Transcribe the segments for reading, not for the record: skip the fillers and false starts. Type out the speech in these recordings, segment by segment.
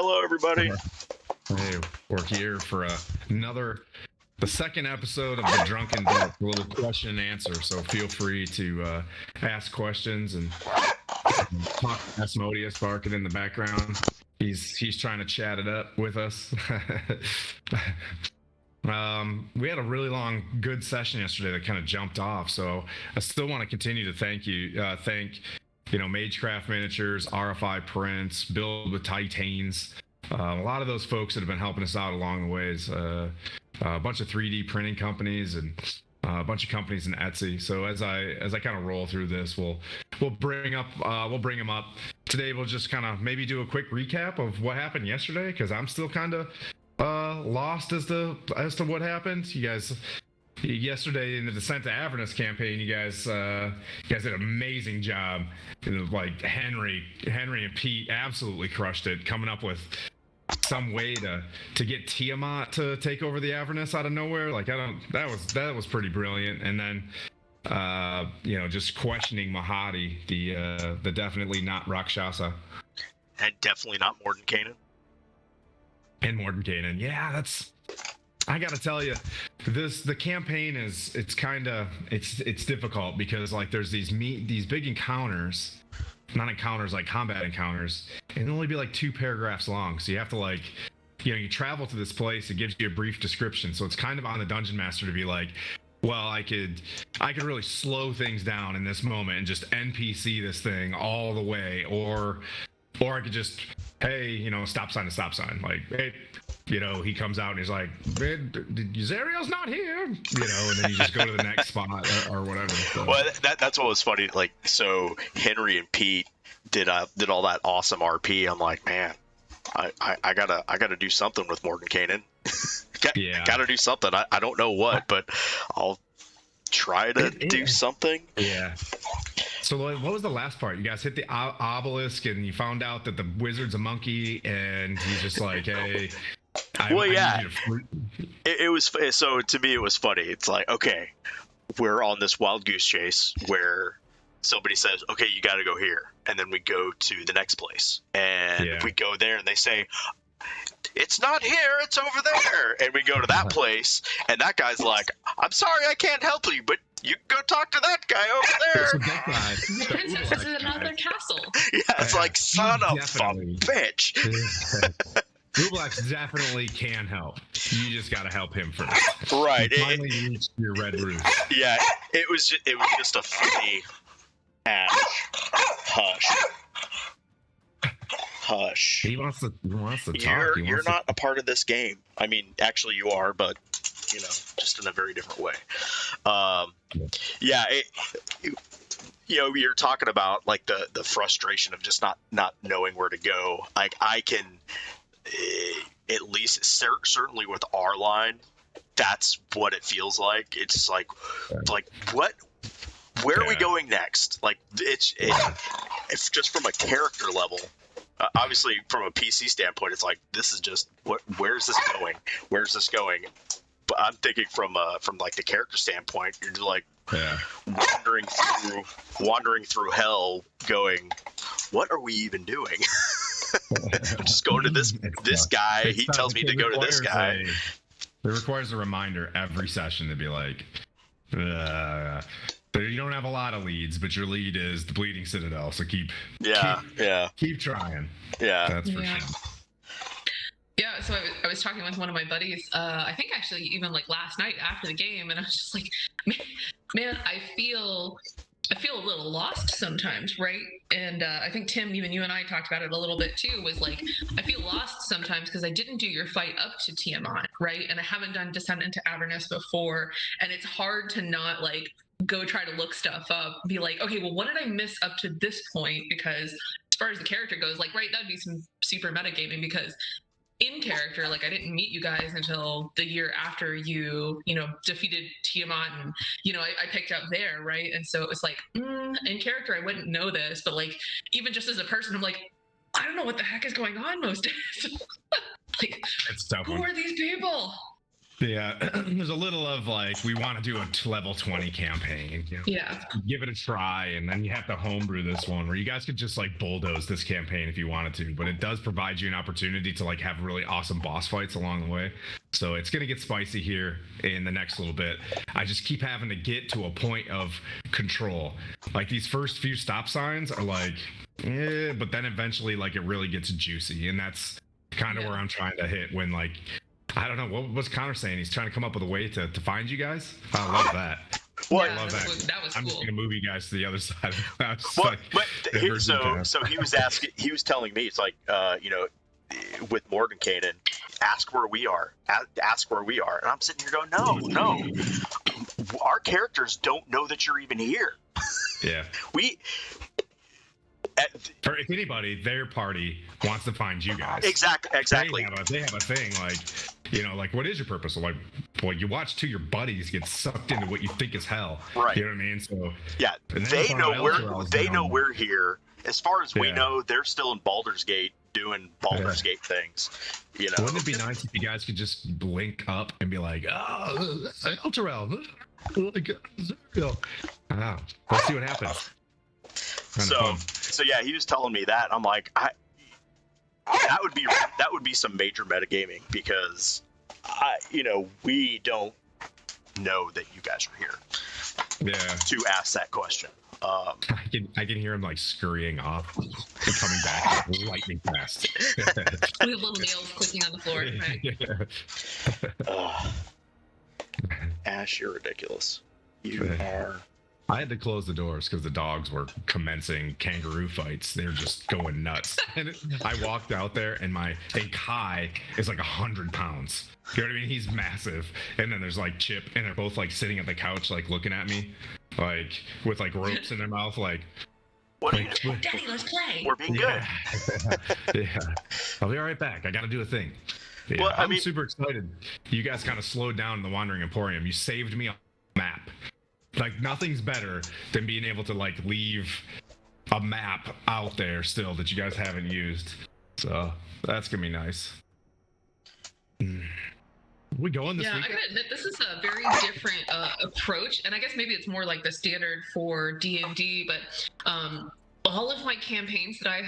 Hello, everybody. Hey, we're here for the second episode of the Drunken, a little question and answer. So feel free to ask questions and talk to Asmodeus barking in the background. He's trying to chat it up with us. We had a really long, good session yesterday that kind of jumped off. So I still want to continue to thank Magecraft Miniatures, RFI Prints, Build with Titans. A lot of those folks that have been helping us out along the ways. A bunch of 3D printing companies and a bunch of companies in Etsy. So as I kind of roll through this, we'll bring them up today. We'll just kind of maybe do a quick recap of what happened yesterday, because I'm still kind of lost as to what happened. You guys, yesterday in the Descent to Avernus campaign, you guys did an amazing job. Like Henry and Pete absolutely crushed it, coming up with some way to get Tiamat to take over the Avernus out of nowhere. That was pretty brilliant. And then just questioning Mahadi, the definitely not Rakshasa, And definitely not Mordenkainen. and Mordenkainen. Yeah, I gotta tell you, the campaign it's difficult because like there's these big encounters, not encounters like combat encounters, and it'll only be like 2 paragraphs long. So you have to you travel to this place, it gives you a brief description. So it's kind of on the dungeon master to be like, well, I could really slow things down in this moment and just NPC this thing all the way, or I could just, hey, stop sign to stop sign. Like, hey, he comes out and he's like, Zariel's not here, and then you just go to the next spot or whatever. So. Well, that's what was funny. Like, so Henry and Pete did all that awesome RP. I'm like, man, I gotta do something with Mordenkainen. Yeah. Gotta do something. I don't know what, but I'll try to do something. Yeah. So what was the last part? You guys hit the obelisk and you found out that the wizard's a monkey, and he's just like, hey, I need you to it was, so to me it was funny. It's like, okay, we're on this wild goose chase where somebody says, okay, you got to go here, and then we go to the next place, and we go there and they say, it's not here, it's over there, and we go to that place, and that guy's like, I'm sorry, I can't help you, but you go talk to that guy over there. The princess is in another castle. Yeah, it's like, son of a bitch. Rublax definitely can help. You just got to help him first. Right. You finally reached your red roof. Yeah, it was just a funny hush. He wants to talk. You're not a part of this game. I mean, actually you are, but just in a very different way. You're talking about like the frustration of just not knowing where to go. Like, I can at least certainly with our line, that's what it feels like. It's like what? Where are we going next? Like, it's just from a character level. Obviously, from a PC standpoint, it's like, this is just where's this going? Where's this going? But I'm thinking from like the character standpoint, you're just like wandering through hell, going, what are we even doing? Just going to this guy. He tells me to go to this guy. It requires a reminder every session to be like, you don't have a lot of leads, but your lead is the Bleeding Citadel. So keep trying. Yeah, that's for sure. Yeah, so I was talking with one of my buddies, I think actually even like last night after the game, and I was just like, man, I feel a little lost sometimes, right? And I think, Tim, even you and I talked about it a little bit too, was like, I feel lost sometimes because I didn't do your fight up to Tiamat, right? And I haven't done Descent into Avernus before, and it's hard to not like go try to look stuff up, be like, okay, well, what did I miss up to this point? Because as far as the character goes, like, right, that'd be some super metagaming, because in character, like, I didn't meet you guys until the year after you defeated Tiamat, and I picked up there, right? And so it was like, in character I wouldn't know this, but like, even just as a person, I'm like, I don't know what the heck is going on most days. Like, who are these people? Yeah, there's a little of like, we want to do a level 20 campaign. Yeah. Give it a try, and then you have to homebrew this one where you guys could just like bulldoze this campaign if you wanted to, but it does provide you an opportunity to like have really awesome boss fights along the way. So it's going to get spicy here in the next little bit. I just keep having to get to a point of control. Like these first few stop signs are like, but then eventually like it really gets juicy, and that's kind of where I'm trying to hit when like, I don't know, what was Connor saying? He's trying to come up with a way to find you guys. I love that. Well, yeah, I love that was I'm cool. just gonna move you guys to the other side. Well, but so he was asking, he was telling me, it's like, with Mordenkainen, ask where we are, ask where we are, and I'm sitting here going, no, our characters don't know that you're even here. Yeah. For if anybody, their party wants to find you guys. Exactly. They have a thing like, like, what is your purpose? Like, well, you watch two of your buddies get sucked into what you think is hell. Right. You know what I mean? So yeah, they know we're here. As far as we know, they're still in Baldur's Gate doing Baldur's Gate things. Wouldn't it be nice if you guys could just blink up and be like, oh, Elturel. Let's see what happens. So yeah, he was telling me that. I'm like, that would be some major metagaming, because we don't know that you guys are here. Yeah. To ask that question. I can hear him like scurrying off and coming back lightning fast. With little nails clicking on the floor. Right? Ash, you're ridiculous. You are. I had to close the doors because the dogs were commencing kangaroo fights. They were just going nuts. And I walked out there, and Kai is like 100 pounds. You know what I mean? He's massive. And then there's like Chip, and they're both like sitting at the couch, like looking at me, like with like ropes in their mouth, like. What are you doing? Daddy, let's play. We're being good. Yeah. I'll be all right back. I got to do a thing. Yeah, well, I'm super excited. You guys kind of slowed down the Wandering Emporium. You saved me a map. Like, nothing's better than being able to like leave a map out there still that you guys haven't used. So that's gonna be nice. We going this weekend? I gotta admit, this is a very different approach, and I guess maybe it's more like the standard for D&D, but all of my campaigns that I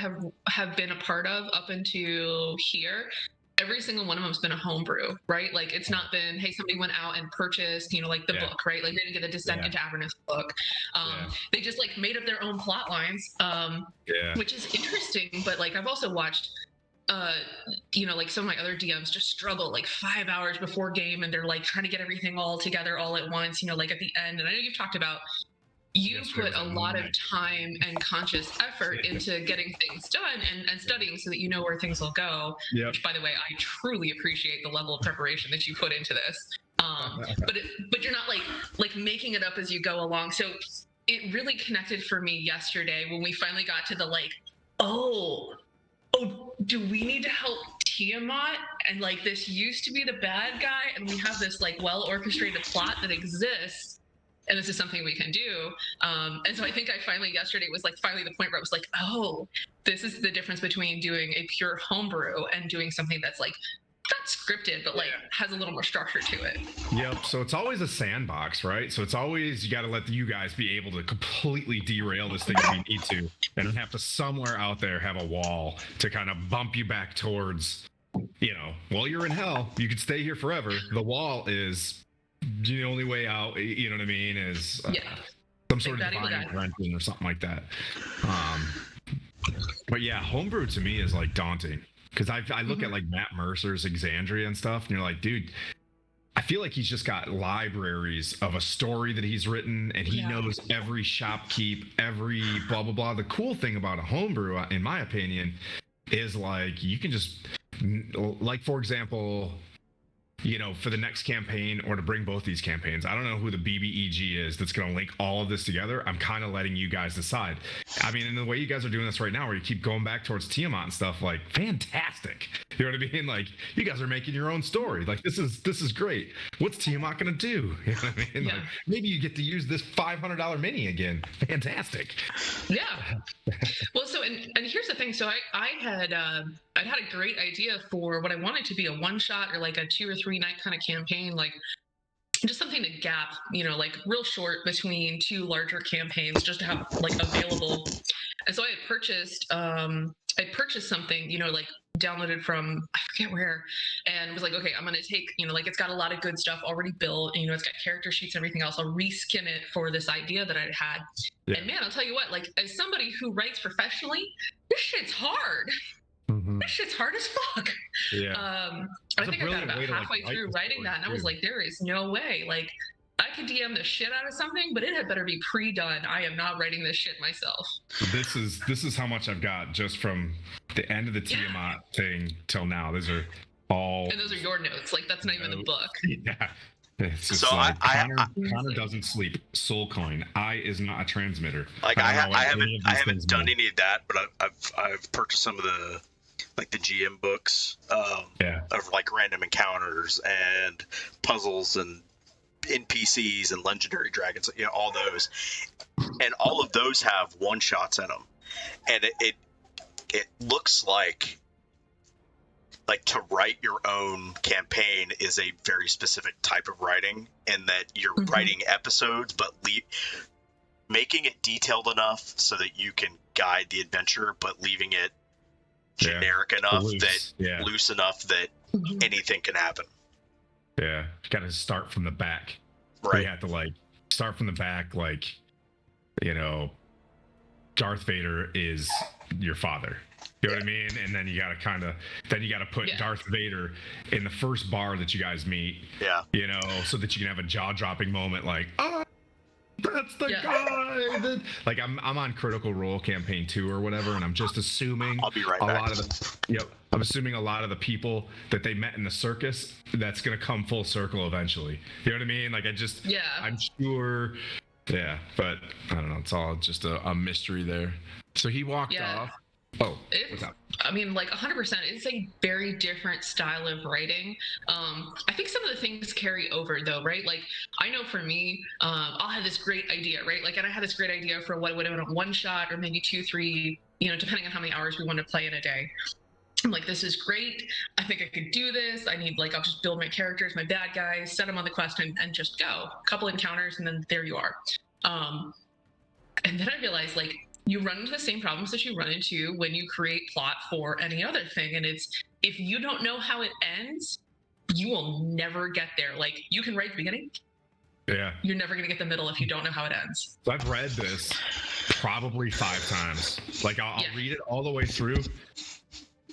have been a part of up into here, every single one of them has been a homebrew, right? Like, it's not been, hey, somebody went out and purchased, like the book, right? Like, they didn't get the Descent into Avernus book. They just like made up their own plot lines, which is interesting. But like, I've also watched, like some of my other DMs just struggle like 5 hours before game, and they're like trying to get everything all together all at once, like at the end. And I know you've talked about, you put a lot of time and conscious effort into getting things done and studying so that you know where things will go. Yep. Which, by the way, I truly appreciate the level of preparation that you put into this. But you're not like making it up as you go along. So it really connected for me yesterday when we finally got to the like, oh, do we need to help Tiamat? And like, this used to be the bad guy, and we have this like well orchestrated plot that exists. And this is something we can do. And so I think I finally, yesterday was like finally the point where I was like, oh, this is the difference between doing a pure homebrew and doing something that's like, not scripted, but like has a little more structure to it. Yep. So it's always a sandbox, right? So it's always, you got to let you guys be able to completely derail this thing if you need to, and then have to somewhere out there have a wall to kind of bump you back towards, well, you're in hell. You could stay here forever. The wall is the only way out, you know what I mean, is some sort of divine intervention or something like that. But yeah, homebrew to me is like daunting, because I look at like Matt Mercer's Exandria and stuff, and you're like, dude, I feel like he's just got libraries of a story that he's written, and he knows every shopkeep, every blah blah blah. The cool thing about a homebrew, in my opinion, is like you can just, like, for example, for the next campaign, or to bring both these campaigns, I don't know who the BBEG is that's going to link all of this together. I'm kind of letting you guys decide. I mean, in the way you guys are doing this right now, where you keep going back towards Tiamat and stuff, like, fantastic. You know what I mean? Like, you guys are making your own story. Like, this is great. What's Tiamat going to do? You know what I mean? Like, maybe you get to use this $500 mini again. Fantastic. Yeah. Well, so, and here's the thing. So I I'd had a great idea for what I wanted to be a one shot or like a 2 or 3 night kind of campaign, like just something to gap, like real short between two larger campaigns, just to have like available. And so I purchased something, like downloaded from I forget where, and was like, okay, I'm gonna take, like it's got a lot of good stuff already built, and it's got character sheets and everything else. I'll reskin it for this idea that I'd had. Yeah. And man, I'll tell you what, like as somebody who writes professionally, this shit's hard. This shit's hard as fuck. Yeah. I think I got about halfway through writing that, and I was like, there is no way. Like, I could DM the shit out of something, but it had better be pre-done. I am not writing this shit myself. This is how much I've got just from the end of the Tiamat thing till now. Those are all. And those are your notes. Like, that's not even the book. Yeah. It's just so like, Connor doesn't sleep. Soul coin. I is not a transmitter. Like I haven't done any of that, but I've purchased some of the like the GM books of like random encounters and puzzles and NPCs and legendary dragons, all those, and all of those have one shots in them, and it looks like to write your own campaign is a very specific type of writing, and that you're writing episodes, but making it detailed enough so that you can guide the adventure, but leaving it generic enough loose enough that anything can happen. Yeah, you got to start from the back. Right. You have to start from the back, Darth Vader is your father. You know what I mean? And then you got to put Darth Vader in the first bar that you guys meet. Yeah. So that you can have a jaw-dropping moment like, oh, that's the guy. That, I'm on Critical Role Campaign 2 or whatever, and I'm just assuming I'll be right back. I'm assuming a lot of the people that they met in the circus, that's gonna come full circle eventually. You know what I mean? I'm sure. Yeah, but I don't know. It's all just a mystery there. So he walked off. Oh, what's up? I mean, 100%. It's a very different style of writing. I think some of the things carry over, though, right? Like, I know for me, I'll have this great idea, right? And I had this great idea for what would have been a one shot or maybe 2, 3, depending on how many hours we want to play in a day. I'm like, this is great. I think I could do this. I need, I'll just build my characters, my bad guys, set them on the quest, and just go. A couple encounters, and then there you are. And then I realized, you run into the same problems that you run into when you create plot for any other thing. And it's, if you don't know how it ends, you will never get there. You can write the beginning. Yeah. You're never going to get the middle if you don't know how it ends. So I've read this probably 5 times. I'll read it all the way through,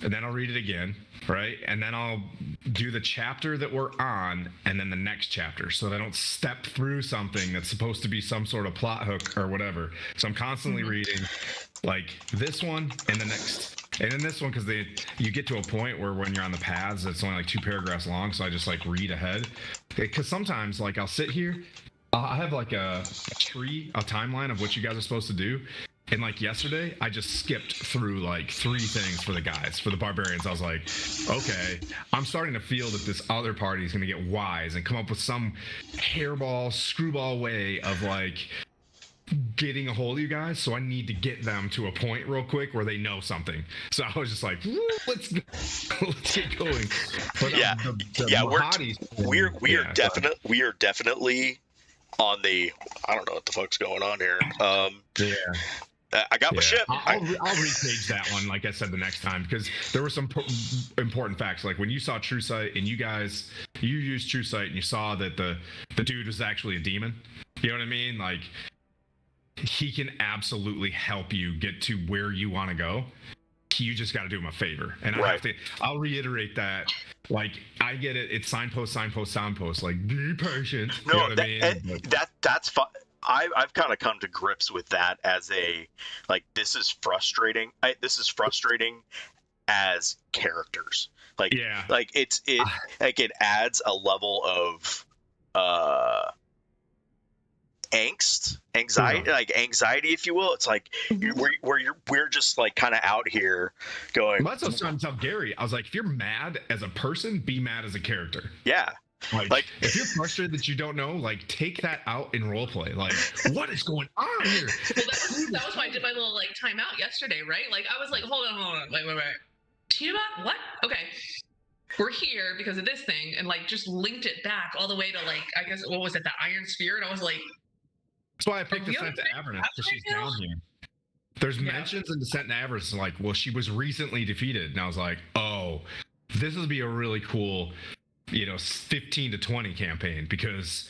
and then I'll read it again, right? And then I'll do the chapter that we're on, and then the next chapter, so that I don't step through something that's supposed to be some sort of plot hook or whatever. So I'm constantly reading this one and the next, and then this one, because you get to a point where when you're on the paths, it's only 2 paragraphs long, so I just read ahead. Because sometimes I'll sit here, I have a timeline of what you guys are supposed to do. And yesterday, I just skipped through 3 things for the guys, for the barbarians. I was like, okay, I'm starting to feel that this other party is going to get wise and come up with some hairball, screwball way of getting a hold of you guys. So I need to get them to a point real quick where they know something. So I was just like, let's get going. But, we are definitely on the, I don't know what the fuck's going on here. I got my ship. I'll repage that one, like I said, the next time, because there were some important facts. When you saw True Sight and you used True Sight and you saw that the dude was actually a demon. You know what I mean? He can absolutely help you get to where you want to go. You just got to do him a favor. And I'll reiterate that. I get it. It's signpost. Be patient. No, you know what I mean? That's fine. I've kind of come to grips with that as this is frustrating. This is frustrating as characters. It adds a level of anxiety, if you will. It's we're just kind of out here going. That's what I was trying to tell Gary. I was like, if you're mad as a person, be mad as a character. Yeah. If you're frustrated that you don't know, take that out in roleplay. What is going on here? Well, that was why I did my little timeout yesterday, right? I was hold on, wait. Tiamat? What? Okay. We're here because of this thing, and like just linked it back all the way to like, I guess, what was it, the Iron Sphere? And I was like, That's why I picked we Descent to on Avernus, because she's right now? down here. There's Yeah. mentions in Descent to Avernus like, well, she was recently defeated, and I was like, oh, this would be a really cool, 15 to 20 campaign, because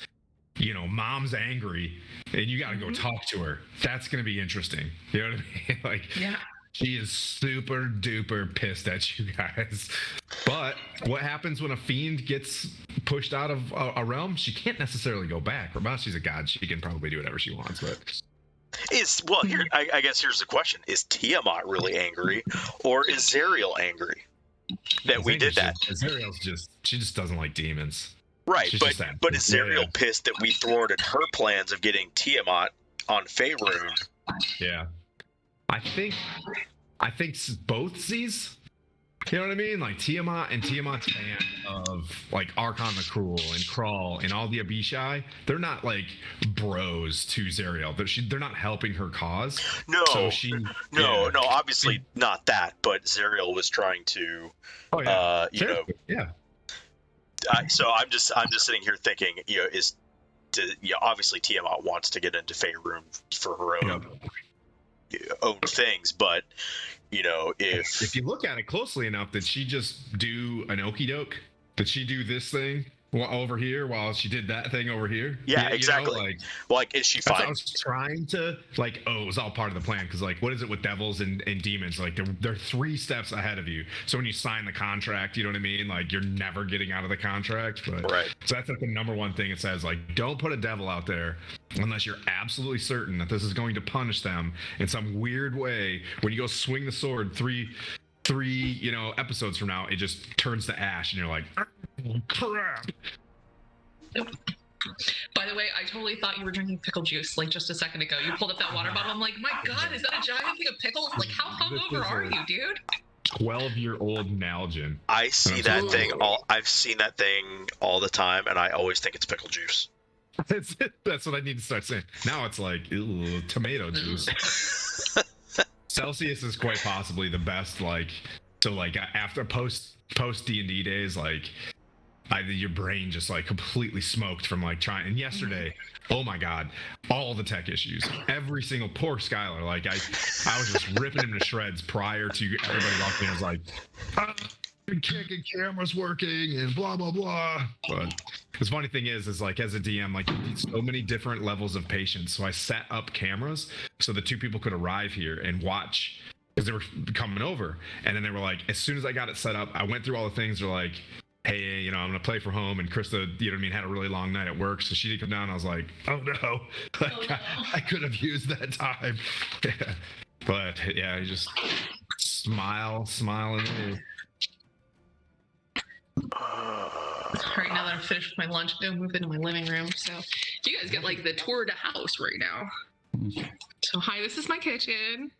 mom's angry and you got to go talk to her. That's going to be interesting. You know what I mean? Like, Yeah. she is super duper pissed at you guys. But what happens when a fiend gets pushed out of a realm? She can't necessarily go back. Well, she's a god. She can probably do whatever she wants. But I guess here's the question: is Tiamat really angry, or is Zariel angry that we did that? Zariel's she just doesn't like demons. Right, She's but just that. but is Zariel Yeah. pissed that we thwarted her plans of getting Tiamat on Faerun? Yeah. I think both Z's. You know what I mean? Like Tiamat and Tiamat's fan of like Archon the Cruel and Crawl and all the Abishai. They're not like bros to Zariel. They're not helping her cause. No, So no, obviously not that. But Zariel was trying to, Oh yeah. yeah. Yeah. So I'm just sitting here thinking, obviously Tiamat wants to get into Faerun for her own things, but if you look at it closely enough, did she just do an okey doke? Did she do this thing over here while she did that thing over here? Yeah, exactly. Is she that's what I fine? was trying to it was all part of the plan, because what is it with devils and demons? Like they're 3 steps ahead of you. So when you sign the contract, you know what I mean? Like you're never getting out of the contract. But, right. So that's like the number one thing it says. Like, don't put a devil out there unless you're absolutely certain that this is going to punish them in some weird way. When you go swing the sword three episodes from now, it just turns to ash, and you're like, oh, crap. By the way, I totally thought you were drinking pickle juice like just a second ago. You pulled up that water bottle. I'm like, my God, is that a giant thing of pickles? Like, how hungover are you, dude? 12-year-old Nalgene. I see that thing I've seen that thing all the time, and I always think it's pickle juice. That's what I need to start saying. Now it's like, ew, tomato juice. Celsius is quite possibly the best. After post D&D days, your brain just completely smoked from trying. And yesterday, oh my God, all the tech issues, every single poor Skylar. I was just ripping him to shreds prior to everybody walking in. I was like, kicking cameras working and blah blah blah. But the funny thing is as a DM, you need so many different levels of patience. So I set up cameras so the 2 people could arrive here and watch, because they were coming over. And then they were like, as soon as I got it set up, I went through all the things. They're like, hey, I'm gonna play from home. And Krista, had a really long night at work, so she didn't come down. I was like, oh no, I could have used that time. Yeah. But yeah, I just smile and All right, now that I'm finished with my lunch, I'm gonna move into my living room. So you guys get the tour to house right now. So hi, this is my kitchen.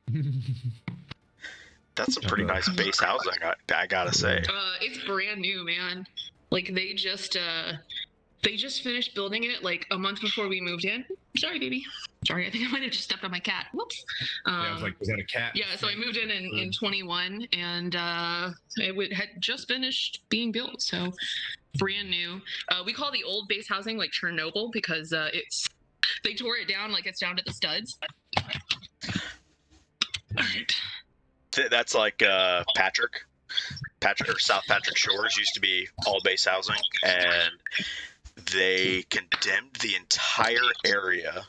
That's a pretty nice base house, I gotta say. It's brand new, man. They just finished building it a month before we moved in. Sorry, baby. Sorry, I think I might have just stepped on my cat. Whoops. I was like, was that a cat? Yeah, so I moved in 21, and it had just finished being built, so brand new. We call the old base housing Chernobyl, because they tore it down it's down to the studs. All right. That's Patrick or South Patrick Shores used to be all base housing, and they condemned the entire area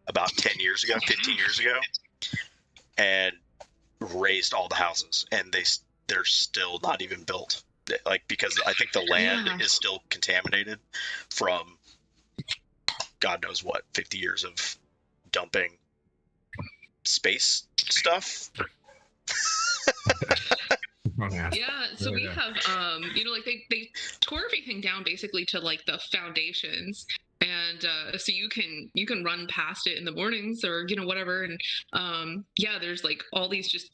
about 10 years ago, 15 years ago, and razed all the houses, and they're still not even built, because I think the land is still contaminated from God knows what 50 years of dumping space stuff. Yeah, so we have they tore everything down basically to the foundations, and so you can run past it in the mornings or whatever, and there's all these just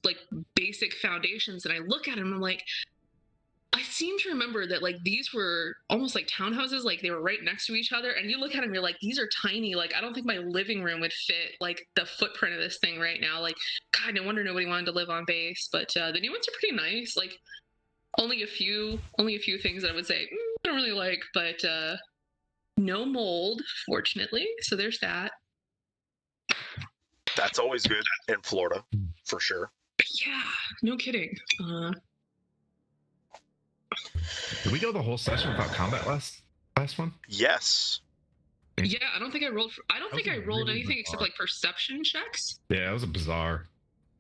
basic foundations, and I look at them and I'm like, I seem to remember that these were almost like townhouses, they were right next to each other, and you look at them, you're like, these are tiny, I don't think my living room would fit the footprint of this thing right now. God, no wonder nobody wanted to live on base. But the new ones are pretty nice. only a few things that I would say I don't really like, but no mold, fortunately. So there's that. That's always good in Florida, for sure. Yeah, no kidding. Did we go the whole session without combat last one? Yes. Yeah, I don't think I rolled. I don't think I rolled really anything except bizarre. like perception checks. Yeah, it was a bizarre.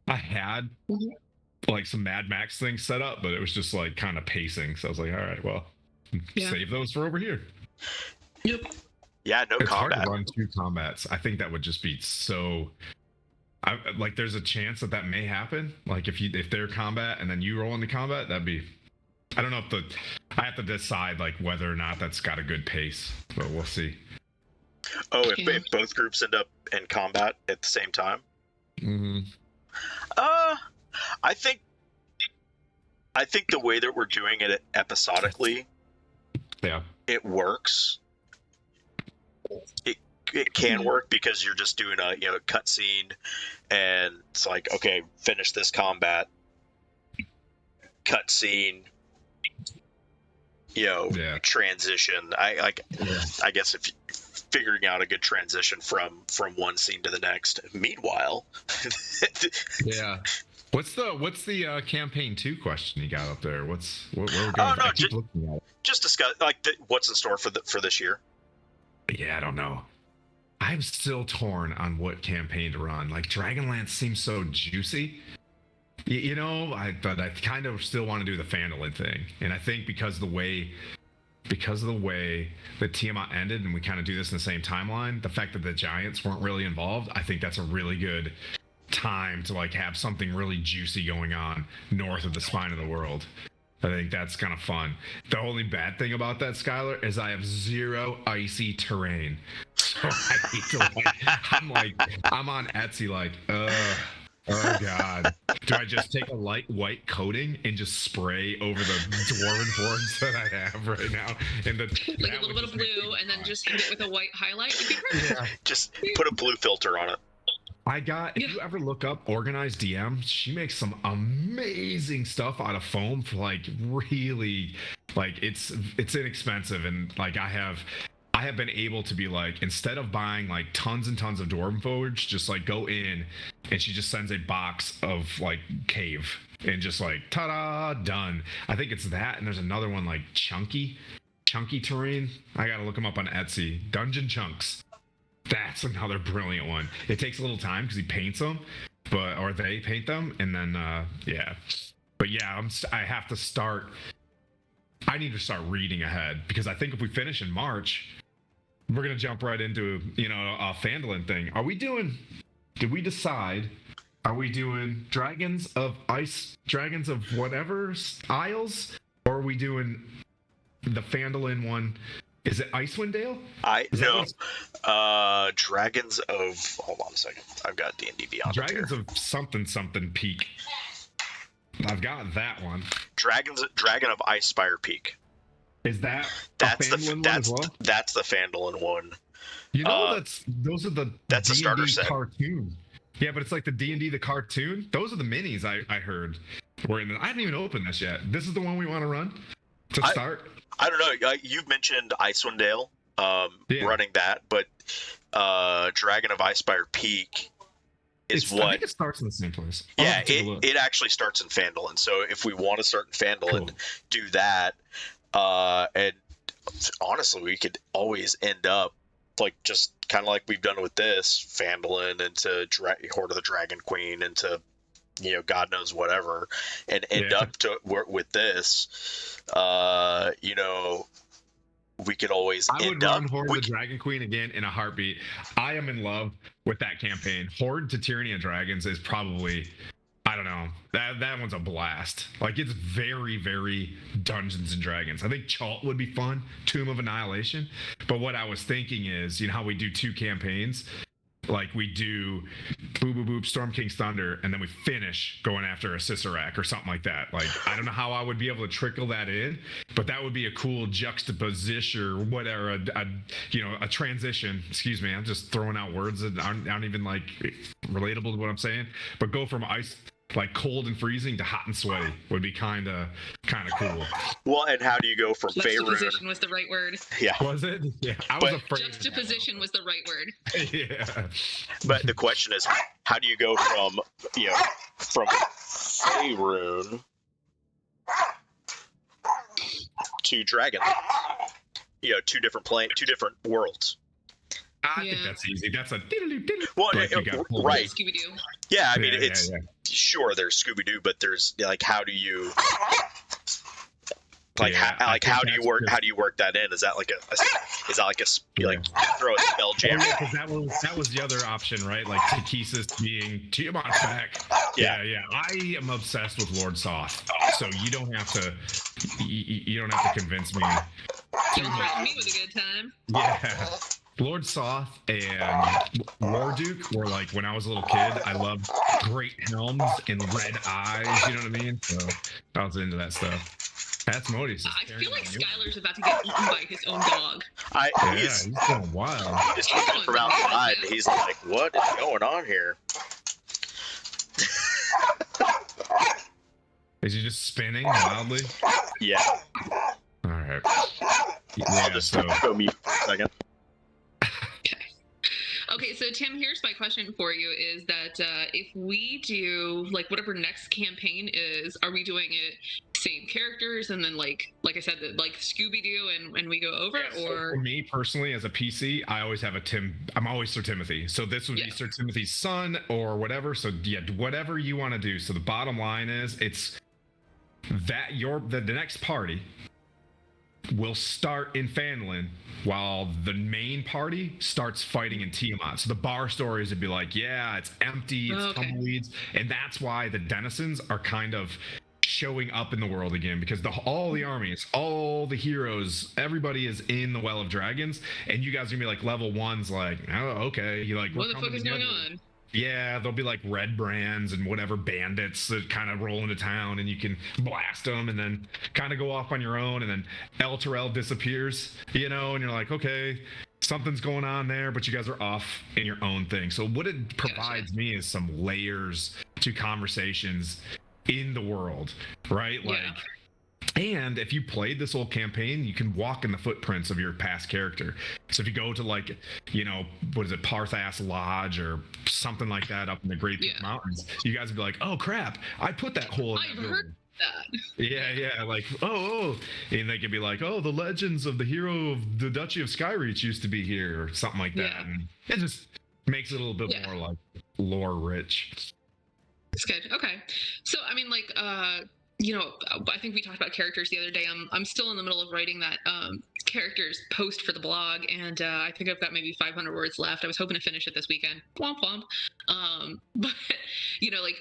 I had like some Mad Max things set up, but it was just like kind of pacing. So I was like, all right, well, save those for over here. Yep. Yeah, no It's combat. hard to run 2 combats. I think that would just be so. Like, there's a chance that may happen. Like, if they're combat and then you roll into combat, that'd be. I don't know if I have to decide like whether or not that's got a good pace, but we'll see. Oh, if both groups end up in combat at the same time. Mm-hmm. I think the way that we're doing it episodically, Yeah. it works. It can work because you're just doing a cutscene, and it's like, okay, finish this combat. Cutscene. Transition. I guess if figuring out a good transition from one scene to the next. Meanwhile, yeah. What's the campaign 2 question you got up there? What we're going? Oh no, I keep looking at it. Just discuss like what's in store for this year. Yeah, I don't know. I'm still torn on what campaign to run. Like, Dragonlance seems so juicy. But I kind of still want to do the Phandalin thing, and I think because of the way that Tiamat ended, and we kind of do this in the same timeline, the fact that the Giants weren't really involved, I think that's a really good time to like have something really juicy going on north of the spine of the world. I think that's kind of fun. The only bad thing about that, Skylar, is I have 0 icy terrain. So I hate to I'm on Etsy like, oh god. Do I just take a light white coating and just spray over the dwarven horns that I have right now? And like a little bit of blue, and then just hit it with a white highlight. Yeah. Just put a blue filter on it. If you ever look up Organized DM, she makes some amazing stuff out of foam for like really, like it's inexpensive, and like I have been able to be like, instead of buying like tons and tons of dwarven forge, just like go in and she just sends a box of like cave and just like ta-da, done. I think it's that, and there's another one like chunky terrain. I gotta look them up on Etsy. Dungeon Chunks. That's another brilliant one. It takes a little time because he paints them, or they paint them, and then But yeah, I have to start. I need to start reading ahead, because I think if we finish in March, we're gonna jump right into a Phandalin thing. Did we decide? Are we doing dragons of ice, dragons of whatever isles, or are we doing the Phandalin one? Is it Icewind Dale? Dragons of. Hold on a second. I've got D&D Beyond. Dragons of something peak. I've got that one. Dragon of Icespire Peak. Is that that's the Phandalin one as well? That's the Phandalin one. Those are the that's D&D a starter set cartoon. Yeah, but it's like the D&D the cartoon. Those are the minis I heard. I haven't even opened this yet. This is the one we want to run to start. I don't know. You've mentioned Icewind Dale, running that, but Dragon of Icespire Peak is I think it starts in the same place. Yeah, it actually starts in Phandalin. So if we want to start in Phandalin, do that. And honestly, we could always end up like just kind of like we've done with this, Phandalin into Horde of the Dragon Queen into God knows whatever, and end up with this. We could always I would run Horde of the Dragon Queen again in a heartbeat. I am in love with that campaign. Horde to Tyranny of Dragons is probably, I don't know, that one's a blast. Like, it's very, very Dungeons and Dragons. I think Chalt would be fun, Tomb of Annihilation. But what I was thinking is, how we do 2 campaigns? Like, we do boop, boop, boop, Storm King's Thunder, and then we finish going after a Siserac or something like that. Like, I don't know how I would be able to trickle that in, but that would be a cool juxtaposition or whatever, a transition. Excuse me, I'm just throwing out words that aren't even, like, relatable to what I'm saying. But go from like cold and freezing to hot and sweaty would be kind of cool. Well, and how do you go from Faerun? Juxtaposition was the right word. Yeah, Was it? Yeah, I was But- afraid. Juxtaposition was the right word. Yeah. but the question is, how do you go from from Faerun to Dragon? Two different worlds. I think Yeah. that's easy. That's a Well, like you got pulled. right. Scooby-Doo. Yeah, I mean, Yeah, it's sure there's Scooby Doo, but there's like, how do you like Yeah, I how think do you that's work? good. How do you work that in? Is that like like throw a spell Oh, jam? yeah, 'cause that was the other option, right? Like Takesis being Tiamat's back. Yeah. Yeah. I am obsessed with Lord Soth, so you don't have to convince me. Don't threaten me with a good time. Yeah. Lord Soth and Warduke were like, when I was a little kid, I loved great helms and red eyes, you know what I mean? So I was into that stuff. That's Modis. I feel like Skylar's about to get eaten by his own dog. Yeah, He's he's going wild. just looking from outside, and he's like, "What is going on here?" Is he just spinning wildly? Yeah, All right. I'll Yeah, just so go mute for a second. Okay, so Tim, here's my question for you: is that if we do like whatever next campaign is, are we doing it same characters and then like I said, like Scooby Doo, and we go over it, so or for me personally, as a PC, I always have I'm always Sir Timothy. So this would be Yeah. Sir Timothy's son or whatever. So yeah, whatever you want to do. So the bottom line is, it's that the next party will start in Fanlin while the main party starts fighting in Tiamat. So the bar stories would be like, yeah, it's empty, it's Okay. tumbleweeds, and that's why the denizens are kind of showing up in the world again, because all the armies, all the heroes, everybody is in the Well of Dragons, and you guys are gonna be like level ones, like, oh, okay, you like, what we're the fuck coming is going together. on? Yeah, there'll be like red brands and whatever bandits that kind of roll into town, and you can blast them and then kind of go off on your own, and then El Terrell disappears, and you're like, okay, something's going on there, but you guys are off in your own thing. So what it provides me is some layers to conversations in the world, right? Like, and if you played this whole campaign, you can walk in the footprints of your past character. So if you go to like, what is it, Parthas Lodge or something like that up in the Great Peak Mountains, you guys would be like, oh crap, I put that hole in I've that heard building. that. Yeah, like, oh, and they could be like, oh, the legends of the hero of the Duchy of Skyreach used to be here, or something like that. Yeah. And it just makes it a little bit more like lore rich. It's good. Okay. So, I mean, like, I think we talked about characters the other day. I'm still in the middle of writing that characters post for the blog, and I think I've got maybe 500 words left. I was hoping to finish it this weekend. Womp womp. But like,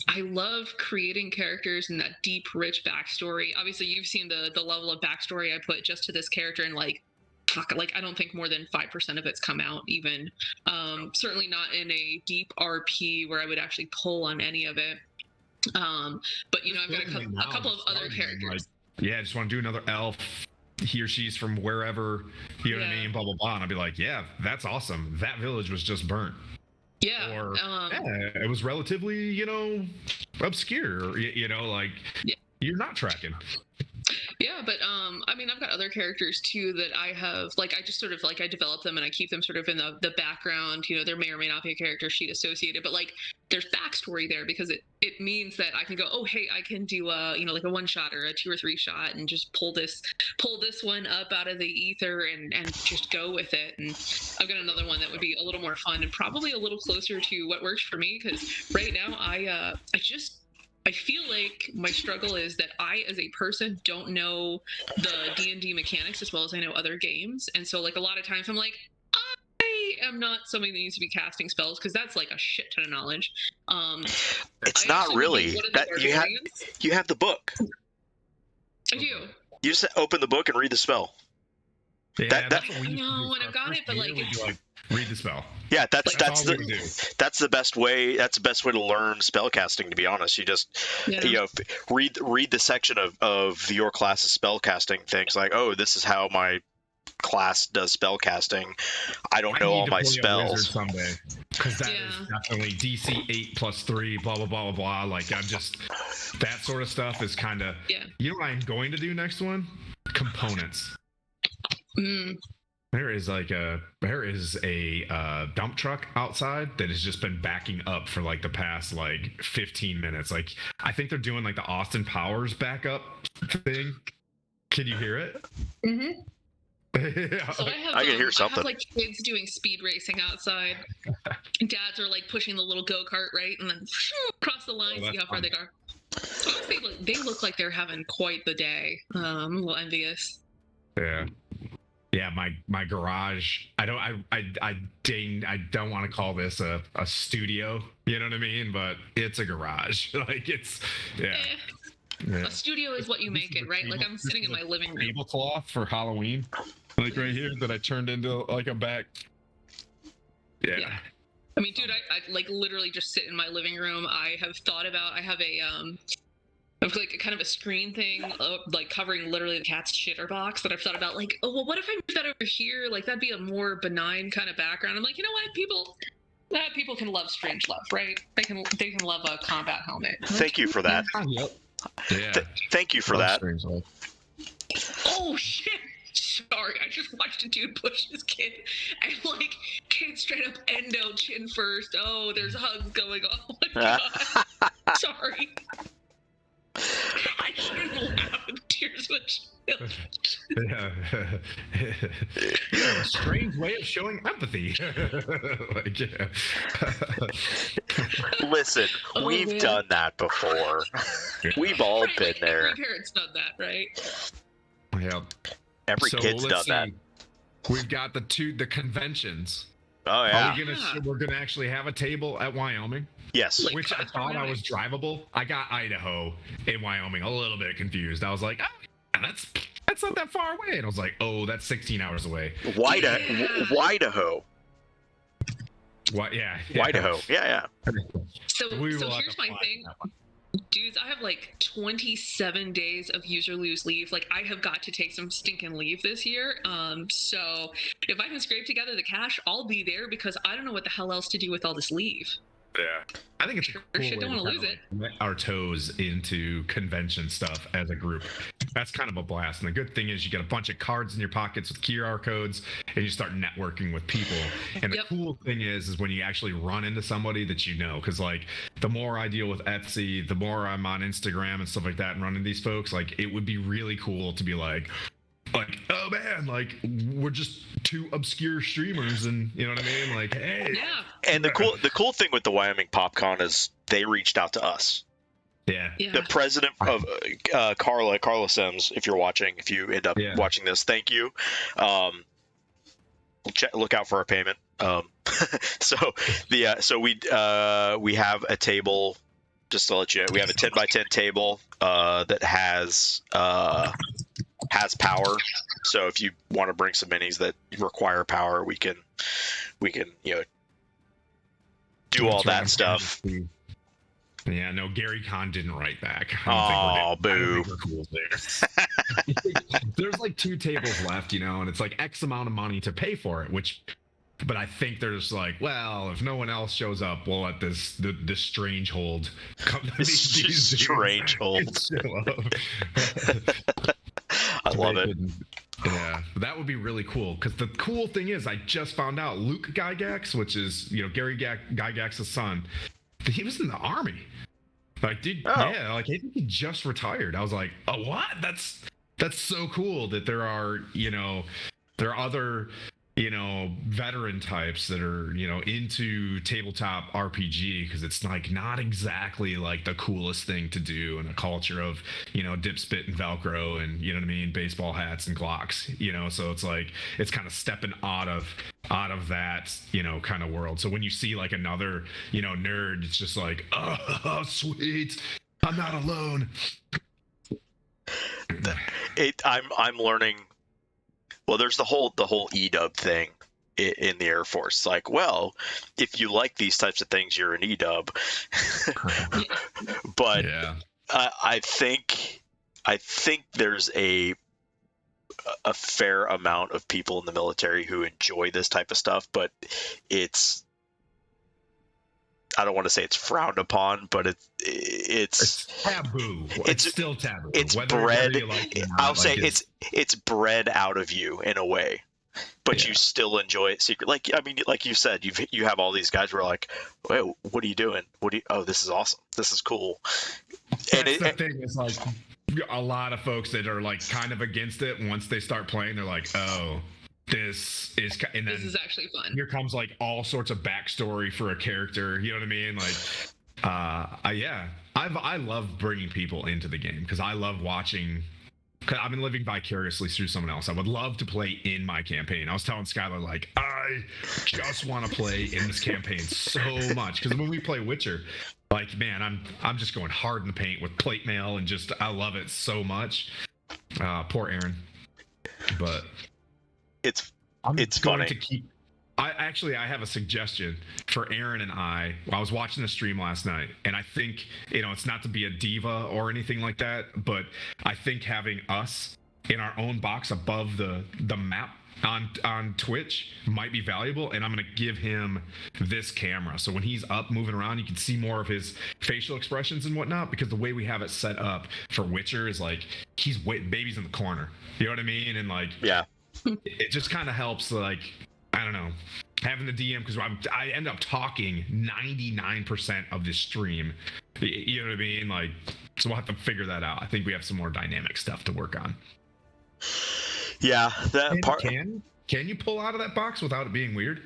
I love creating characters and that deep, rich backstory. Obviously, you've seen the level of backstory I put just to this character, and like, fuck, like I don't think more than 5% of it's come out even. Certainly not in a deep RP where I would actually pull on any of it. But I've got a couple of other characters. Like, I just want to do another elf. He or she's from wherever, you know what I mean, blah blah blah. And I'd be like, yeah, that's awesome. That village was just burnt. Yeah. Or it was relatively, obscure. Like you're not tracking. Yeah, but I mean, I've got other characters too that I have, like, I just sort of like I develop them and I keep them sort of in the background. There may or may not be a character sheet associated, but like there's backstory there because it means that I can go, oh hey, I can do like a one shot or a 2 or 3 shot and just pull this one up out of the ether and just go with it. And I've got another one that would be a little more fun and probably a little closer to what works for me, because right now I feel like my struggle is that I, as a person, don't know the D&D mechanics as well as I know other games. And so, like, a lot of times I'm like, I am not somebody that needs to be casting spells, because that's like a shit ton of knowledge. It's not really. You have the book. I do. You just open the book and read the spell. Yeah, that's what we used to do and for I've got our it, but first like, year. We'd be like, read the spell. Yeah, that's all we would do. that's the best way. That's the best way to learn spellcasting. To be honest, you just read the section of your class's spellcasting things, like, oh, this is how my class does spell casting. I don't I know need all to my play a wizard spells. someday, because that is definitely DC 8+3, blah blah blah blah blah. Like I'm just that sort of stuff is kind of. Yeah. You know what I'm going to do next one? Components. There is a dump truck outside that has just been backing up for like the past like 15 minutes. Like I think they're doing like the Austin Powers backup thing. Can you hear it? Mm-hmm. Yeah. So I can hear I something. have like kids doing speed racing outside. Dads are like pushing the little go-kart, right? And then across the line, see how far they are. They look like they're having quite the day. I'm a little envious. Yeah, my garage. I don't want to call this a studio. You know what I mean? But it's a garage. Like it's yeah. A studio is what you make it, right? Like I'm sitting in my living room. Tablecloth for Halloween, like right here, that I turned into like a back. Yeah. I mean, dude, I like literally just sit in my living room. I have like a kind of a screen thing, like covering literally the cat's shitter box that I've thought about. Like, oh well, what if I move that over here? Like that'd be a more benign kind of background. I'm like, you know what, people can love strange love, right? They can love a combat helmet. Thank you for that. Yep. Yeah. Thank you for that. Oh shit! Sorry, I just watched a dude push his kid, and like kid straight up endo chin first. Oh, there's hugs going on. Oh my god! Sorry. I shouldn't laugh with tears of Yeah. A strange way of showing empathy. Like, yeah. Listen, we've done that before. We've all right, been like, there. Every parent's done that, right? Yeah. Every kid's done that. We've got the conventions. Oh yeah. We're gonna actually have a table at Wyoming. Yes. Like, Which I thought I was drivable. I got Idaho and Wyoming a little bit confused. I was like, oh, that's not that far away. And I was like, oh, that's 16 hours away. Idaho. What? Yeah. Idaho. Yeah. So here's my thing. Dudes, I have like 27 days of use or lose leave. Like I have got to take some stinking leave this year. So if I can scrape together the cash, I'll be there because I don't know what the hell else to do with all this leave. Yeah. I think it's a cool way don't want to lose it. Let our toes into convention stuff as a group. That's kind of a blast. And the good thing is you get a bunch of cards in your pockets with QR codes and you start networking with people. And the cool thing is when you actually run into somebody that you know, because like the more I deal with Etsy, the more I'm on Instagram and stuff like that and running these folks, like it would be really cool to be like, oh man, like we're just two obscure streamers, and you know what I mean, like hey. Yeah. And the cool thing with the Wyoming PopCon is they reached out to us. Yeah. The president of Carla Sims, if you end up watching this, thank you. Look out for our payment. So we have a table. Just to let you know, we have a 10x10 table that has power. So if you want to bring some minis that require power, we can do all that stuff. Yeah, no, Gary Kahn didn't write back. Boo. I don't think we're cool there. There's like 2 tables left, and it's like X amount of money to pay for it, but I think they're just like, well, if no one else shows up, we'll let the Stronghold come to these Stronghold. I love it. Yeah, that would be really cool. Because the cool thing is, I just found out Luke Gygax, which is Gary Gygax's son, he was in the army. Like, dude, yeah, like I think he just retired. I was like, oh, what? That's so cool that there are other veteran types that are into tabletop RPG, because it's like not exactly like the coolest thing to do in a culture of dip spit and Velcro and you know what I mean, baseball hats and Glocks, so it's like it's kind of stepping out of that kind of world. So when you see like another nerd, it's just like, oh sweet, I'm not alone. I'm learning. Well, there's the whole EDub thing in the Air Force. Like, well, if you like these types of things, you're an EDub. But I think there's a a fair amount of people in the military who enjoy this type of stuff, but it's, I don't want to say it's frowned upon, but it's taboo. It's still taboo. It's whether bred. you like it or not, I'll say like it's bred out of you in a way, but you still enjoy it secret. Like, I mean, like you said, you have all these guys who are like, "Wait, what are you doing? Oh, this is awesome. This is cool." That's the thing. Is like a lot of folks that are like kind of against it. Once they start playing, they're like, "Oh, this is," and then This is actually fun. here comes like all sorts of backstory for a character. You know what I mean? Like, I love bringing people into the game because I love watching. Cause I've been living vicariously through someone else. I would love to play in my campaign. I was telling Skylar, like, I just want to play in this campaign so much. Because when we play Witcher, like, man, I'm just going hard in the paint with plate mail and just I love it so much. Poor Aaron, but it's going funny. to keep. I have a suggestion for Aaron and I. I was watching the stream last night, and I think, it's not to be a diva or anything like that, but I think having us in our own box above the map on Twitch might be valuable, and I'm going to give him this camera. So when he's up moving around, you can see more of his facial expressions and whatnot, because the way we have it set up for Witcher is like, baby's in the corner. You know what I mean? And like, yeah, it just kind of helps, like, I don't know, having the DM, because I end up talking 99% of the stream. You know what I mean? Like, so we'll have to figure that out. I think we have some more dynamic stuff to work on. Yeah, that part. Can you pull out of that box without it being weird?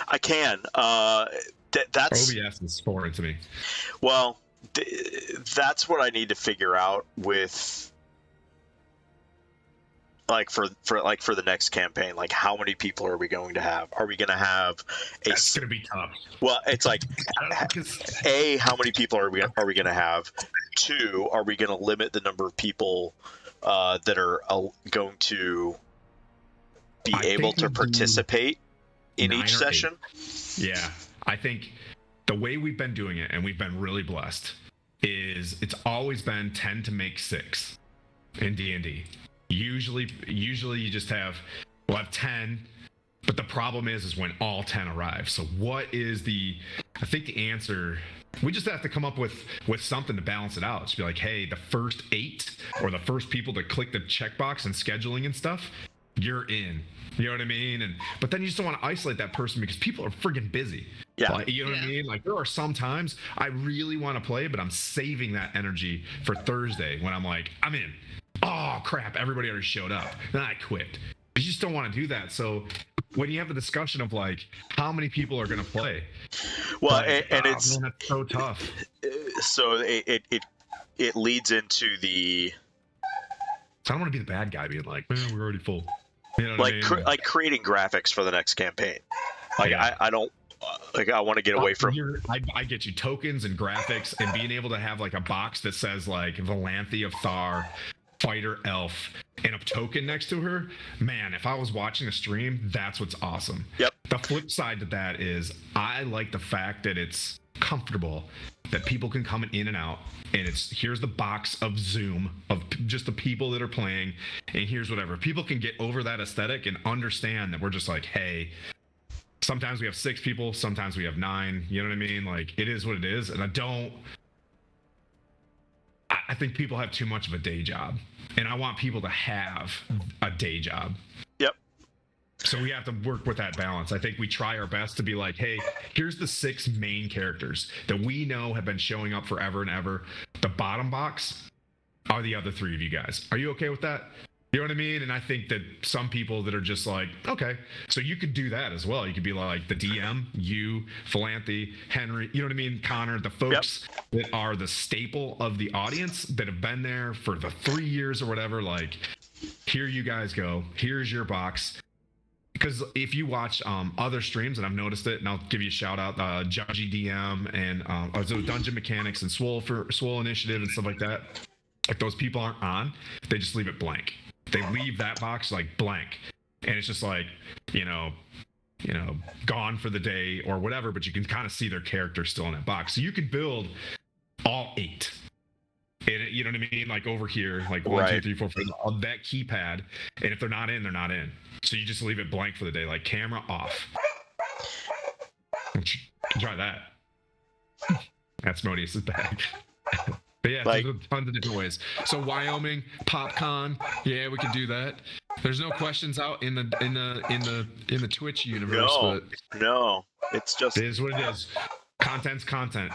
I can. That's OBS is foreign to me. Well, that's what I need to figure out with. Like for the next campaign, like how many people are we going to have? Are we going to have That's going to be tough. Well, it's like, A, how many people are we going to have? 2, are we going to limit the number of people that are going to be able to participate in each session? 8. Yeah, I think the way we've been doing it, and we've been really blessed, is it's always been 10 to make 6 in D&D. Usually you just we'll have 10, but the problem is when all 10 arrive. So what is I think the answer, we just have to come up with something to balance it out. Just be like, hey, the first 8 or the first people to click the checkbox and scheduling and stuff, you're in. You know what I mean? But then you just don't want to isolate that person because people are friggin' busy. Yeah. Like, you know what I mean? Like, there are some times I really want to play, but I'm saving that energy for Thursday when I'm like, I'm in. Oh crap, everybody already showed up. Then I quit. You just don't want to do that. So when you have the discussion of like how many people are going to play, well, like, and it's man, that's so tough. So it leads into the, I don't want to be the bad guy being like, man, we're already full. You know like what I mean? like creating graphics for the next campaign. Like, yeah. I don't like, I want to get away from. I get you tokens and graphics and being able to have like a box that says like Valanthe of Thar, fighter elf, and a token next to her. Man, if I was watching a stream, that's what's awesome. Yep. The flip side to that is I like the fact that it's comfortable, that people can come in and out, and here's the box of Zoom of just the people that are playing, and here's whatever. People can get over that aesthetic and understand that we're just like, hey, sometimes we have 6 people, sometimes we have 9. You know what I mean? Like, it is what it is. And I think people have too much of a day job, and I want people to have a day job. Yep. So we have to work with that balance. I think we try our best to be like, hey, here's the 6 main characters that we know have been showing up forever and ever. The bottom box are the other 3 of you guys. Are you okay with that? You know what I mean? And I think that some people that are just like, okay, so you could do that as well. You could be like the DM, you, Valanthe, Henry, you know what I mean? Connor, the folks that are the staple of the audience that have been there for the 3 years or whatever. Like, here you guys go. Here's your box. Because if you watch other streams, and I've noticed it, and I'll give you a shout out, Judgy DM and Dungeon Mechanics and Swole Initiative and stuff like that. Like, those people aren't on, they just leave it blank. They leave that box like blank, and it's just like, gone for the day or whatever, but you can kind of see their character still in that box. So you could build all 8 You know what I mean? Like over here, like 1, 2, Right. 3, 4, 5, on that keypad. And if they're not in, they're not in. So you just leave it blank for the day, like camera off. Try that. That's Modius's bag. But yeah, Like- there's tons of different ways. So Wyoming, PopCon, yeah, we could do that. There's no questions out in the Twitch universe, No. No, it's just but it is what it is. Content's content.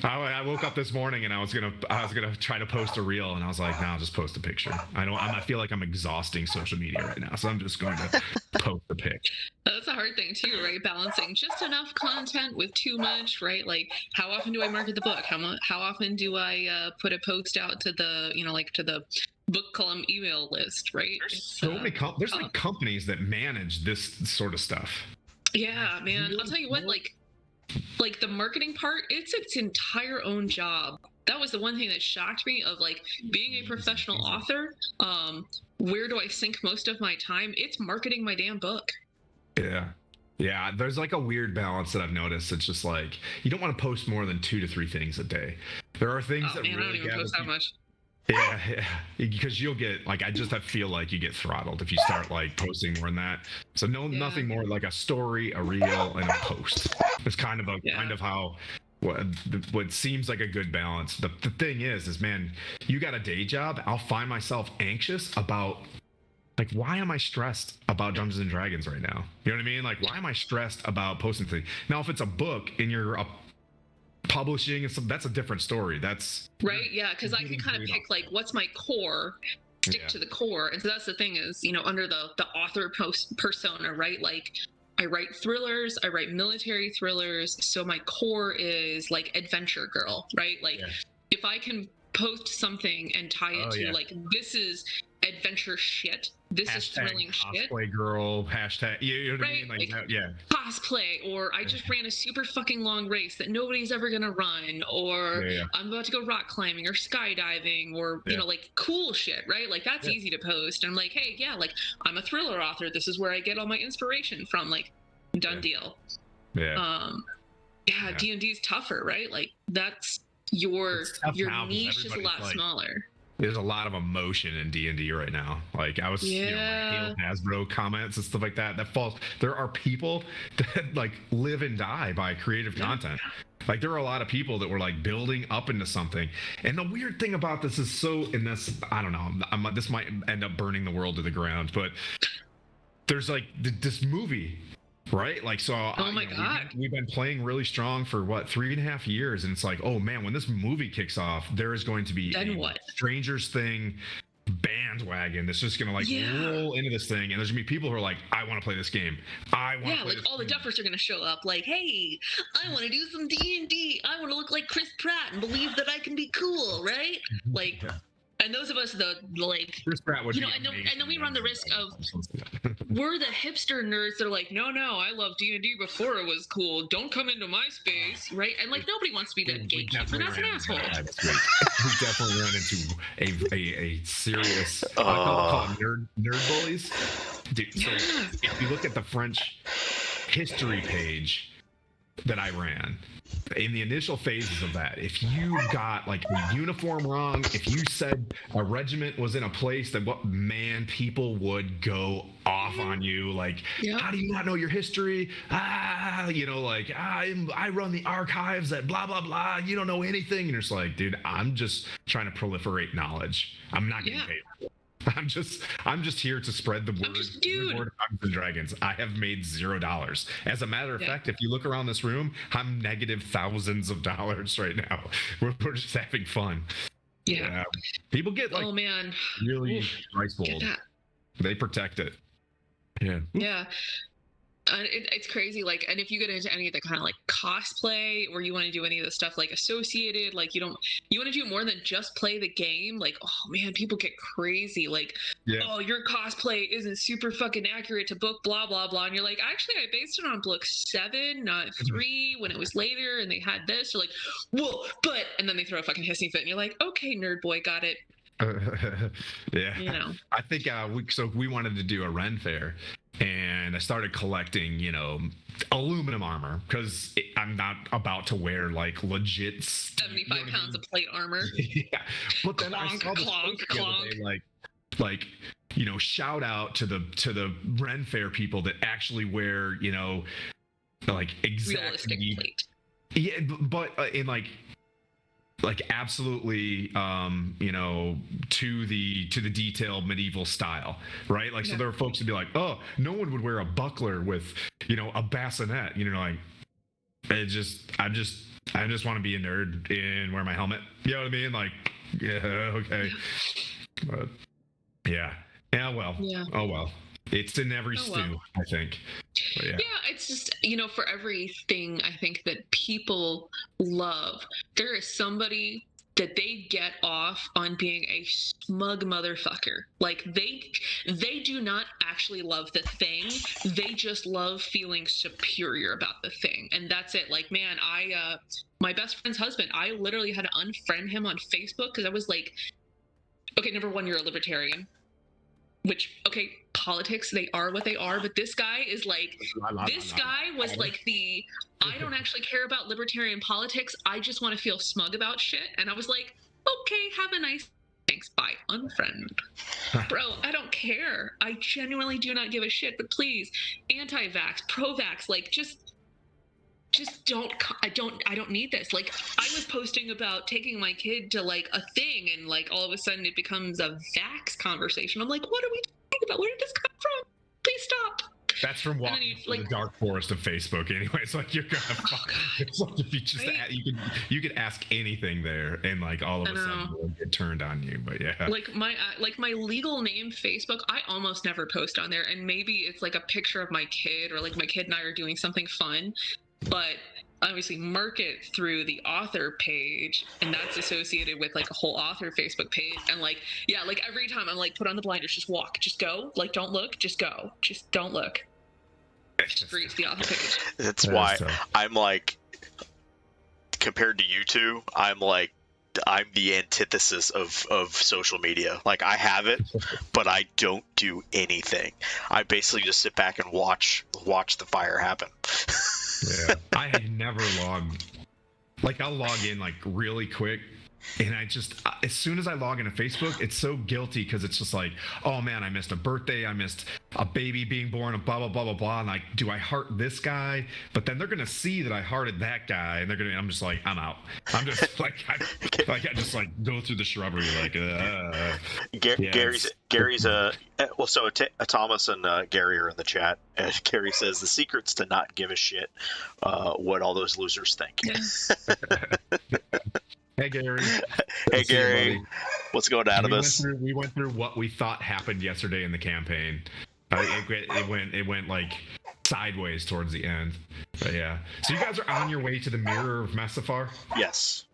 I woke up this morning and I was gonna try to post a reel, and I was like, nah, I'll just post a picture. I feel like I'm exhausting social media right now, so I'm just going to post a pic. That's a hard thing too, right? Balancing just enough content with too much, right? Like, how often do I market the book? How often do I put a post out to the, like to the book club email list, right? There's so many there's like companies that manage this sort of stuff. Yeah, man. I'll tell you what, like the marketing part, it's its entire own job. That was the one thing that shocked me of like being a professional author. Where do I sink most of my time? It's marketing my damn book. Yeah, there's like a weird balance that I've noticed. It's just like you don't want to post more than 2 to 3 things a day. There are things that man, really I don't even post that much. Yeah, because you'll get like I feel like you get throttled if you start like posting more than that. So nothing more like a story, a reel, and a post. It's kind of how what seems like a good balance. The thing is man, you got a day job. I'll find myself anxious about like, why am I stressed about Dungeons and Dragons right now? You know what I mean? Like, why am I stressed about posting things? Now, if it's a book and you're publishing and stuff, that's a different story. That's right. Yeah, because I can kind of pick like what's my core, stick to the core, and so that's the thing is under the author persona, right? Like, I write thrillers, I write military thrillers, so my core is like adventure girl, right? Like, if I can post something and tie it to like, this is adventure shit, this is thrilling shit, cosplay girl, hashtag, you know what I mean? Like cosplay, or I just ran a super fucking long race that nobody's ever gonna run, or I'm about to go rock climbing or skydiving, or like cool shit, right? Like, that's easy to post. I'm like, hey, like, I'm a thriller author, this is where I get all my inspiration from, like, done deal. D&D is tougher, right? Like, that's your niche is a lot smaller. There's a lot of emotion in D&D right now. Like, I was, like Hasbro comments and stuff like that. There are people that like live and die by creative content. Like, there are a lot of people that were like building up into something. And the weird thing about this is I don't know, this might end up burning the world to the ground, but there's like this movie, right? Like, so oh my god, we've been playing really strong for 3.5 years, and it's like, oh man, when this movie kicks off, there is going to be Strangers Thing bandwagon that's just gonna roll into this thing, and there's gonna be people who are like, I want to play this game. Like, all the duffers are gonna show up like, hey, I want to do some D&D, I want to look like Chris Pratt and believe that I can be cool, right? Like, and those of us that like, Chris Pratt would and then we run the risk of we're the hipster nerds that are like, no, I love D&D before it was cool. Don't come into my space, right? And like, nobody wants to be that gatekeeper. That's an asshole. We definitely ran into a serious I call it nerd bullies. Dude, so if you look at the French history page that I ran, in the initial phases of that, if you got like the uniform wrong, if you said a regiment was in a place, that people would go off on you. Like, how do you not know your history? Like, I run the archives at blah blah blah, you don't know anything. And it's like, dude, I'm just trying to proliferate knowledge. I'm not getting paid. I'm just here to spread the word. Word of Dungeons and Dragons. I have made $0. As a matter of fact, if you look around this room, I'm negative thousands of dollars right now. We're just having fun. People get like, really rice bowled. They protect it. It's crazy. Like, and if you get into any of the kind of like cosplay, or you want to do any of the stuff like associated, like you want to do more than just play the game, like, oh man, people get crazy. Like, oh, your cosplay isn't super fucking accurate to book blah blah blah, and you're like, actually, I based it on book 7, not 3, when it was later and they had this. You're like, whoa, but, and then they throw a fucking hissing fit, and you're like, okay, nerd boy, got it. I think we wanted to do a Ren fair, and I started collecting, aluminum armor because I'm not about to wear like legit 75 pounds of plate armor. Yeah, but then I saw this Clonk, post the other day, like shout out to the Ren Fair people that actually wear like exactly realistic plate. Yeah, but in like absolutely to the detailed medieval style, right? Like, so there are folks who'd be like, oh, no one would wear a buckler with a bassinet, like I just want to be a nerd and wear my helmet, you know what I mean? Like, yeah, okay. But well, oh well, it's in every stew, I think. But yeah, it's just, for everything I think that people love, there is somebody that they get off on being a smug motherfucker. Like, they do not actually love the thing, they just love feeling superior about the thing, and that's it. Like, man, my best friend's husband, I literally had to unfriend him on Facebook because I was like, okay, number one, you're a libertarian. Which, okay, politics, they are what they are, but this guy is like, this guy was like I don't actually care about libertarian politics, I just want to feel smug about shit. And I was like, okay, have a nice, thanks, bye, unfriend. Bro, I don't care. I genuinely do not give a shit, but please, anti-vax, pro-vax, like, just don't, I don't need this. Like, I was posting about taking my kid to like a thing, and like all of a sudden it becomes a vax conversation. I'm like, what are we talking about? Where did this come from? Please stop. That's from walking through the dark forest of Facebook anyway. It's like, you're gonna it's like, if you just you could ask anything there, and like all of a sudden it'll get turned on you. But yeah, like my legal name Facebook, I almost never post on there, and maybe it's like a picture of my kid, or like my kid and I are doing something fun, but obviously mark it through the author page, and that's associated with like a whole author Facebook page. And like, yeah, like every time I'm like, put on the blinders, just walk, just go, like, don't look, just go, just don't look, just reach the author page. That's why I'm like, compared to you two, I'm the antithesis of social media. Like, I have it, but I don't do anything. I basically just sit back and watch the fire happen. Yeah, I had never logged. Like, I'll log in like really quick, and I just, as soon as I log into Facebook, it's so guilty because it's just like, oh man, I missed a birthday, I missed a baby being born, and blah blah blah blah blah. And like, do I heart this guy? But then they're gonna see that I hearted that guy, and I'm just like, I'm out. I'm just like, I just like go through the shrubbery like. Gary's Thomas and Gary are in the chat. And Gary says the secret's to not give a shit what all those losers think. Hey Gary. Hey Gary. What's going on of us? We went through what we thought happened yesterday in the campaign. It went like sideways towards the end. But yeah. So you guys are on your way to the Mirror of Mustafar? Yes.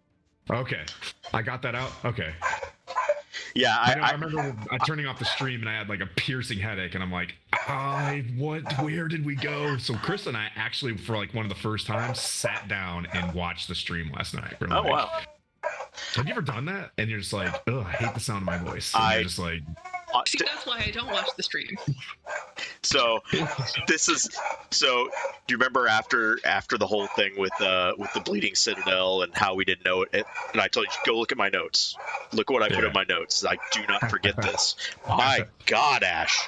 Okay. I got that out. Okay. Yeah, I remember turning off the stream, and I had like a piercing headache, and I'm like, where did we go? So Chris and I actually, for like one of the first times, sat down and watched the stream last night. Wow. Have you ever done that? And you're just like, ugh, I hate the sound of my voice. And you're just like, see, that's why I don't watch the stream. So do you remember after the whole thing with the Bleeding Citadel and how we didn't know it, and I told you, go look at my notes, look what I put in my notes, I do not forget this. My God, Ash,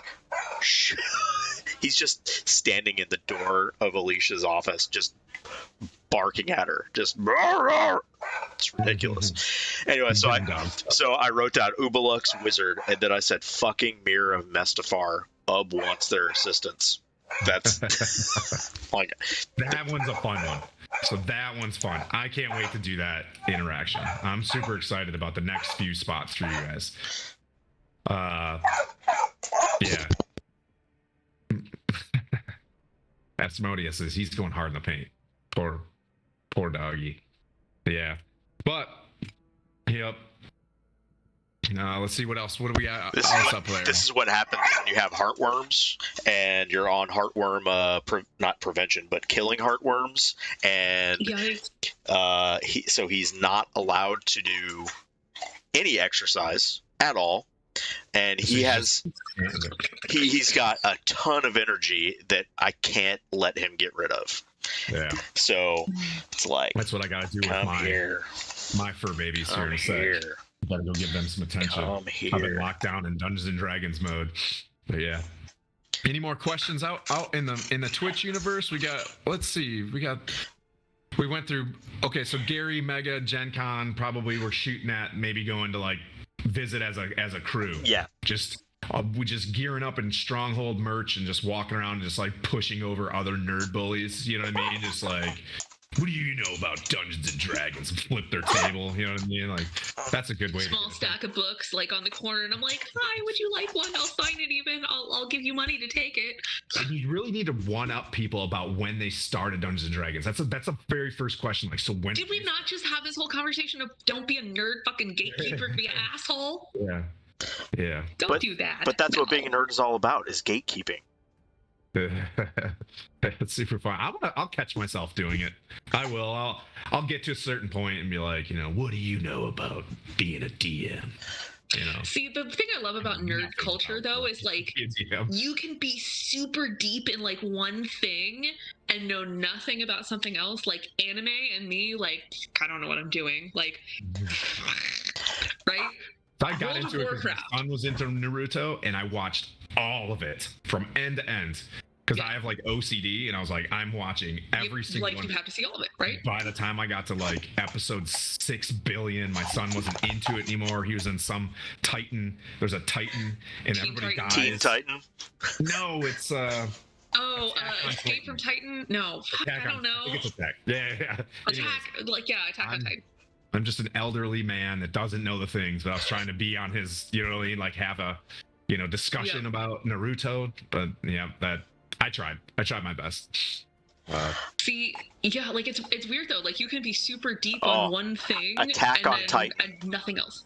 he's just standing in the door of Alicia's office, just barking at her, just it's ridiculous. Anyway, so I wrote down Ubalux Wizard, and then I said fucking Mirror of Mustafar. Ub wants their assistance. That's like, that one's a fun one. So that one's fun. I can't wait to do that interaction. I'm super excited about the next few spots for you guys. Yeah. Asmodeus says he's going hard in the paint. Poor doggy. Yeah. But, yep. Let's see what else. What do we got up there? This is what happens when you have heartworms and you're on heartworm, not prevention, but killing heartworms. And he's not allowed to do any exercise at all. and he's got a ton of energy that I can't let him get rid of. Yeah. So it's like, that's what I got to do with my fur babies here in a sec. Gotta go give them some attention. Come here. I've been locked down in Dungeons and Dragons mode. But yeah. Any more questions out in the Twitch universe? Let's see. We went through. Okay, so Gary, Mega, Gen Con, probably we're shooting at maybe going to like visit as a crew. Yeah. We just gearing up in Stronghold merch and just walking around and just like pushing over other nerd bullies. You know what I mean? Just like, what do you know about Dungeons and Dragons? Flip their table. You know what I mean? Like, that's a good way. Small stack of books like on the corner, and I'm like, hi, would you like one? I'll sign it. Even I'll give you money to take it. And you really need to one up people about when they started Dungeons and Dragons. That's a very first question. Like, so when did we not just have this whole conversation of don't be a nerd, fucking gatekeeper, be an asshole? Yeah. Yeah. Don't do that. But that's what being a nerd is all about, is gatekeeping. That's super fun. I'll catch myself doing it. I will. I'll get to a certain point and be like, what do you know about being a DM? See, the thing I love about nerd culture though is like you can be super deep in like one thing and know nothing about something else. Like anime and me, like I don't know what I'm doing. Like, right? I got into it because my son was into Naruto, and I watched all of it from end to end because I have like OCD, and I was like, I'm watching every single one. Like you have to see all of it, right? By the time I got to like episode 6 billion, my son wasn't into it anymore. He was in some Titan. There's a Titan, and everybody dies. Teen Titan? No, it's Escape from Titan? No, I don't know. I think it's Attack. Yeah. Attack on Titan. I'm just an elderly man that doesn't know the things, but I was trying to be on his, like have a, discussion about Naruto. But yeah, that I tried my best. See, yeah, like it's weird though. Like you can be super deep on one thing, Attack on Titan, and nothing else.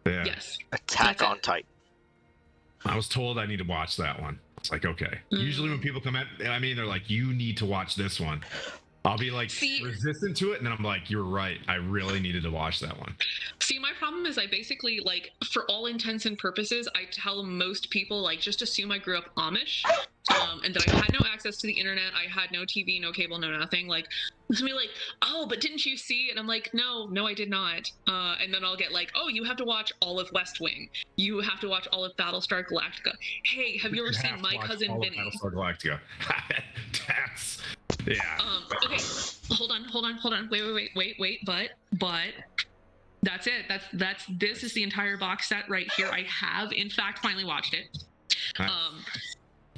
Yeah. Yes. Attack on Titan. I was told I need to watch that one. It's like, okay. Usually when people come at, they're like, you need to watch this one. I'll be like resistant to it, and then I'm like, you're right. I really needed to watch that one. See, my problem is I basically, like, for all intents and purposes, I tell most people, like, just assume I grew up Amish, and that I had no access to the internet. I had no TV, no cable, no nothing. Like, to me, like, oh, but didn't you see? And I'm like, no, I did not. And then I'll get like, oh, you have to watch all of West Wing. You have to watch all of Battlestar Galactica. Hey, have you ever seen My Cousin Vinny? Battlestar Galactica. That's... Yeah. Okay. Hold on. Wait. But that's it. This is the entire box set right here. I have, in fact, finally watched it.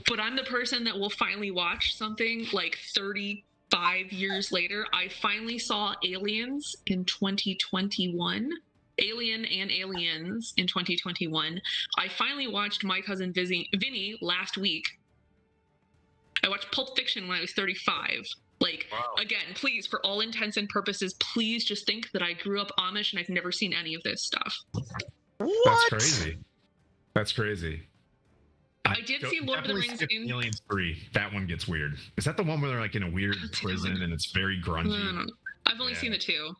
But I'm the person that will finally watch something like 35 years later. I finally saw Aliens in 2021. Alien and Aliens in 2021. I finally watched My Cousin Vinny last week. I watched Pulp Fiction when I was 35. Like, Again, please, for all intents and purposes, please just think that I grew up Amish and I've never seen any of this stuff. What? That's crazy. I did see Lord of the Rings in Aliens 3. That one gets weird. Is that the one where they're like in a weird prison and it's very grungy? I've only seen the 2.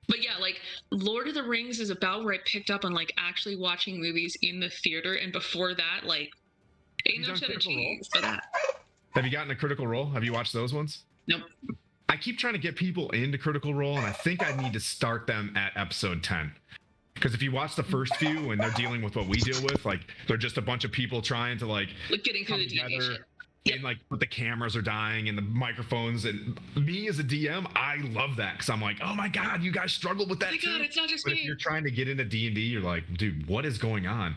But yeah, like Lord of the Rings is about where I picked up on like actually watching movies in the theater, and before that, like ain't no cheddar cheese for that. Have you gotten a Critical Role? Have you watched those ones? Nope. I keep trying to get people into Critical Role, and I think I need to start them at episode 10. Because if you watch the first few and they're dealing with what we deal with, like they're just a bunch of people trying to like getting through the D&D shit. Yep. And like the cameras are dying and the microphones, and me as a DM, I love that because I'm like, oh my god, you guys struggle with that too. God, it's not just but me. If you're trying to get into D&D, you're like, dude, what is going on?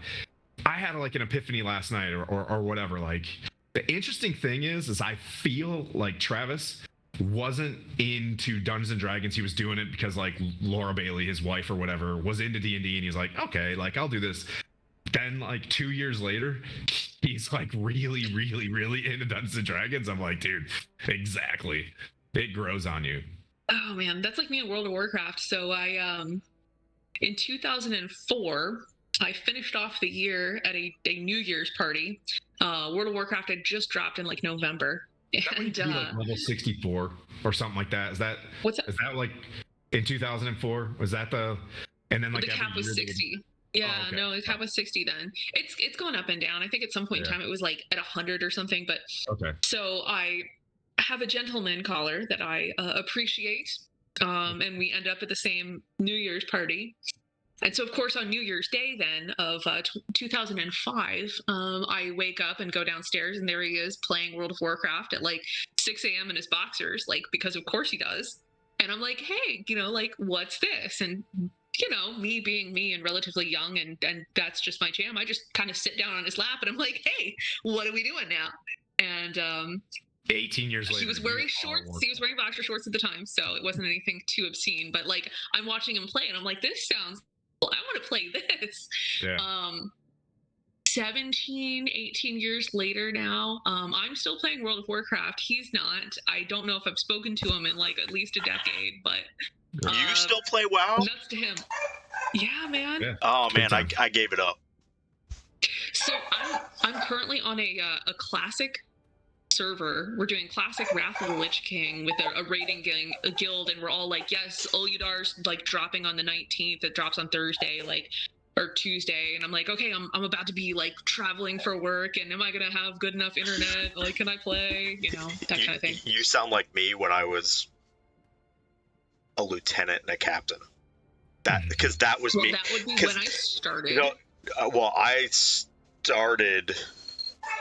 I had like an epiphany last night or whatever. Like the interesting thing is I feel like Travis wasn't into Dungeons and Dragons. He was doing it because like Laura Bailey, his wife or whatever, was into D&D, and he's like, okay, like I'll do this. Then like 2 years later, he's like really into Dungeons and Dragons. I'm like, dude, exactly. It grows on you. Oh man, that's like me in World of Warcraft. So I in 2004, I finished off the year at a New Year's party. World of Warcraft had just dropped in like November. And like level 64 or something like that. Is that like in 2004? Was that and then like the cap was 60. Yeah, Oh, okay. no, the cap was 60 then. It's gone up and down. I think at some point in Yeah. time it was like at 100 or something. But Okay. so I have a gentleman caller that I appreciate, and we end up at the same New Year's party. And so, of course, on New Year's Day then of 2005, I wake up and go downstairs, and there he is playing World of Warcraft at like 6 a.m. in his boxers, like because of course he does. And I'm like, hey, like, what's this? And me being me and relatively young, and that's just my jam. I just kind of sit down on his lap, and I'm like, hey, what are we doing now? And 18 years later. he was wearing shorts. He was wearing boxer shorts at the time, so it wasn't anything too obscene. But like, I'm watching him play, and I'm like, this sounds cool. I want to play this. Yeah. 17, 18 years later now, I'm still playing World of Warcraft. He's not. I don't know if I've spoken to him in like at least a decade, but You still play WoW? nuts to him. Yeah, man. Yeah. Oh man, Good I gave it up. So I'm currently on a classic server. We're doing classic Wrath of the Lich King with a raiding guild, and we're all like, yes, Uludar's like dropping on the 19th. It drops on Thursday, like, or Tuesday, and I'm like, okay, I'm about to be like traveling for work, and am I gonna have good enough internet? Like, can I play? That kind of thing. You sound like me when I was a lieutenant and a captain. Because that was me. That would be when I started. I started.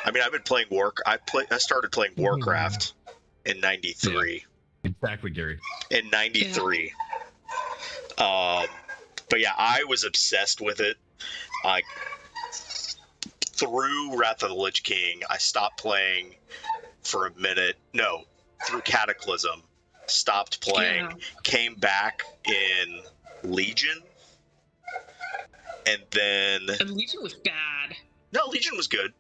I mean, I've been playing I started playing Warcraft in '93. Yeah, exactly, Gary. In '93. Yeah. But yeah, I was obsessed with it. Through Wrath of the Lich King, I stopped playing for a minute. No, through Cataclysm, stopped playing. Yeah. Came back in Legion, and then Legion was bad. No, Legion was good.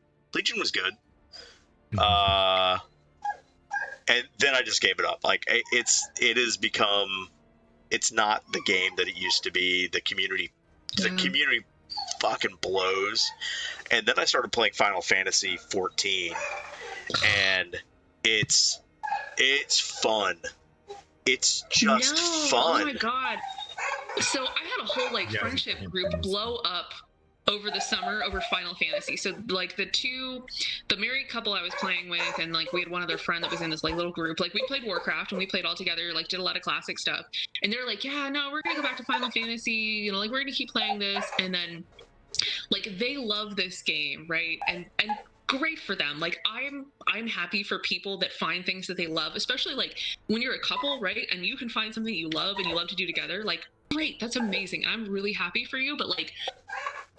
And then I just gave it up. Like it has become. It's not the game that it used to be. The community fucking blows. And then I started playing Final Fantasy 14, and it's fun. It's just fun. Oh my god. So I had a whole like friendship group blow up over the summer over Final Fantasy. So like the married couple I was playing with, and like we had one other friend that was in this like little group. Like we played Warcraft and we played all together, like did a lot of classic stuff. And they're like, yeah, no, we're gonna go back to Final Fantasy, like we're gonna keep playing this. And then like they love this game, right? And great for them. Like I'm happy for people that find things that they love, especially like when you're a couple, right? And you can find something you love and you love to do together. Like, great, that's amazing. I'm really happy for you. But like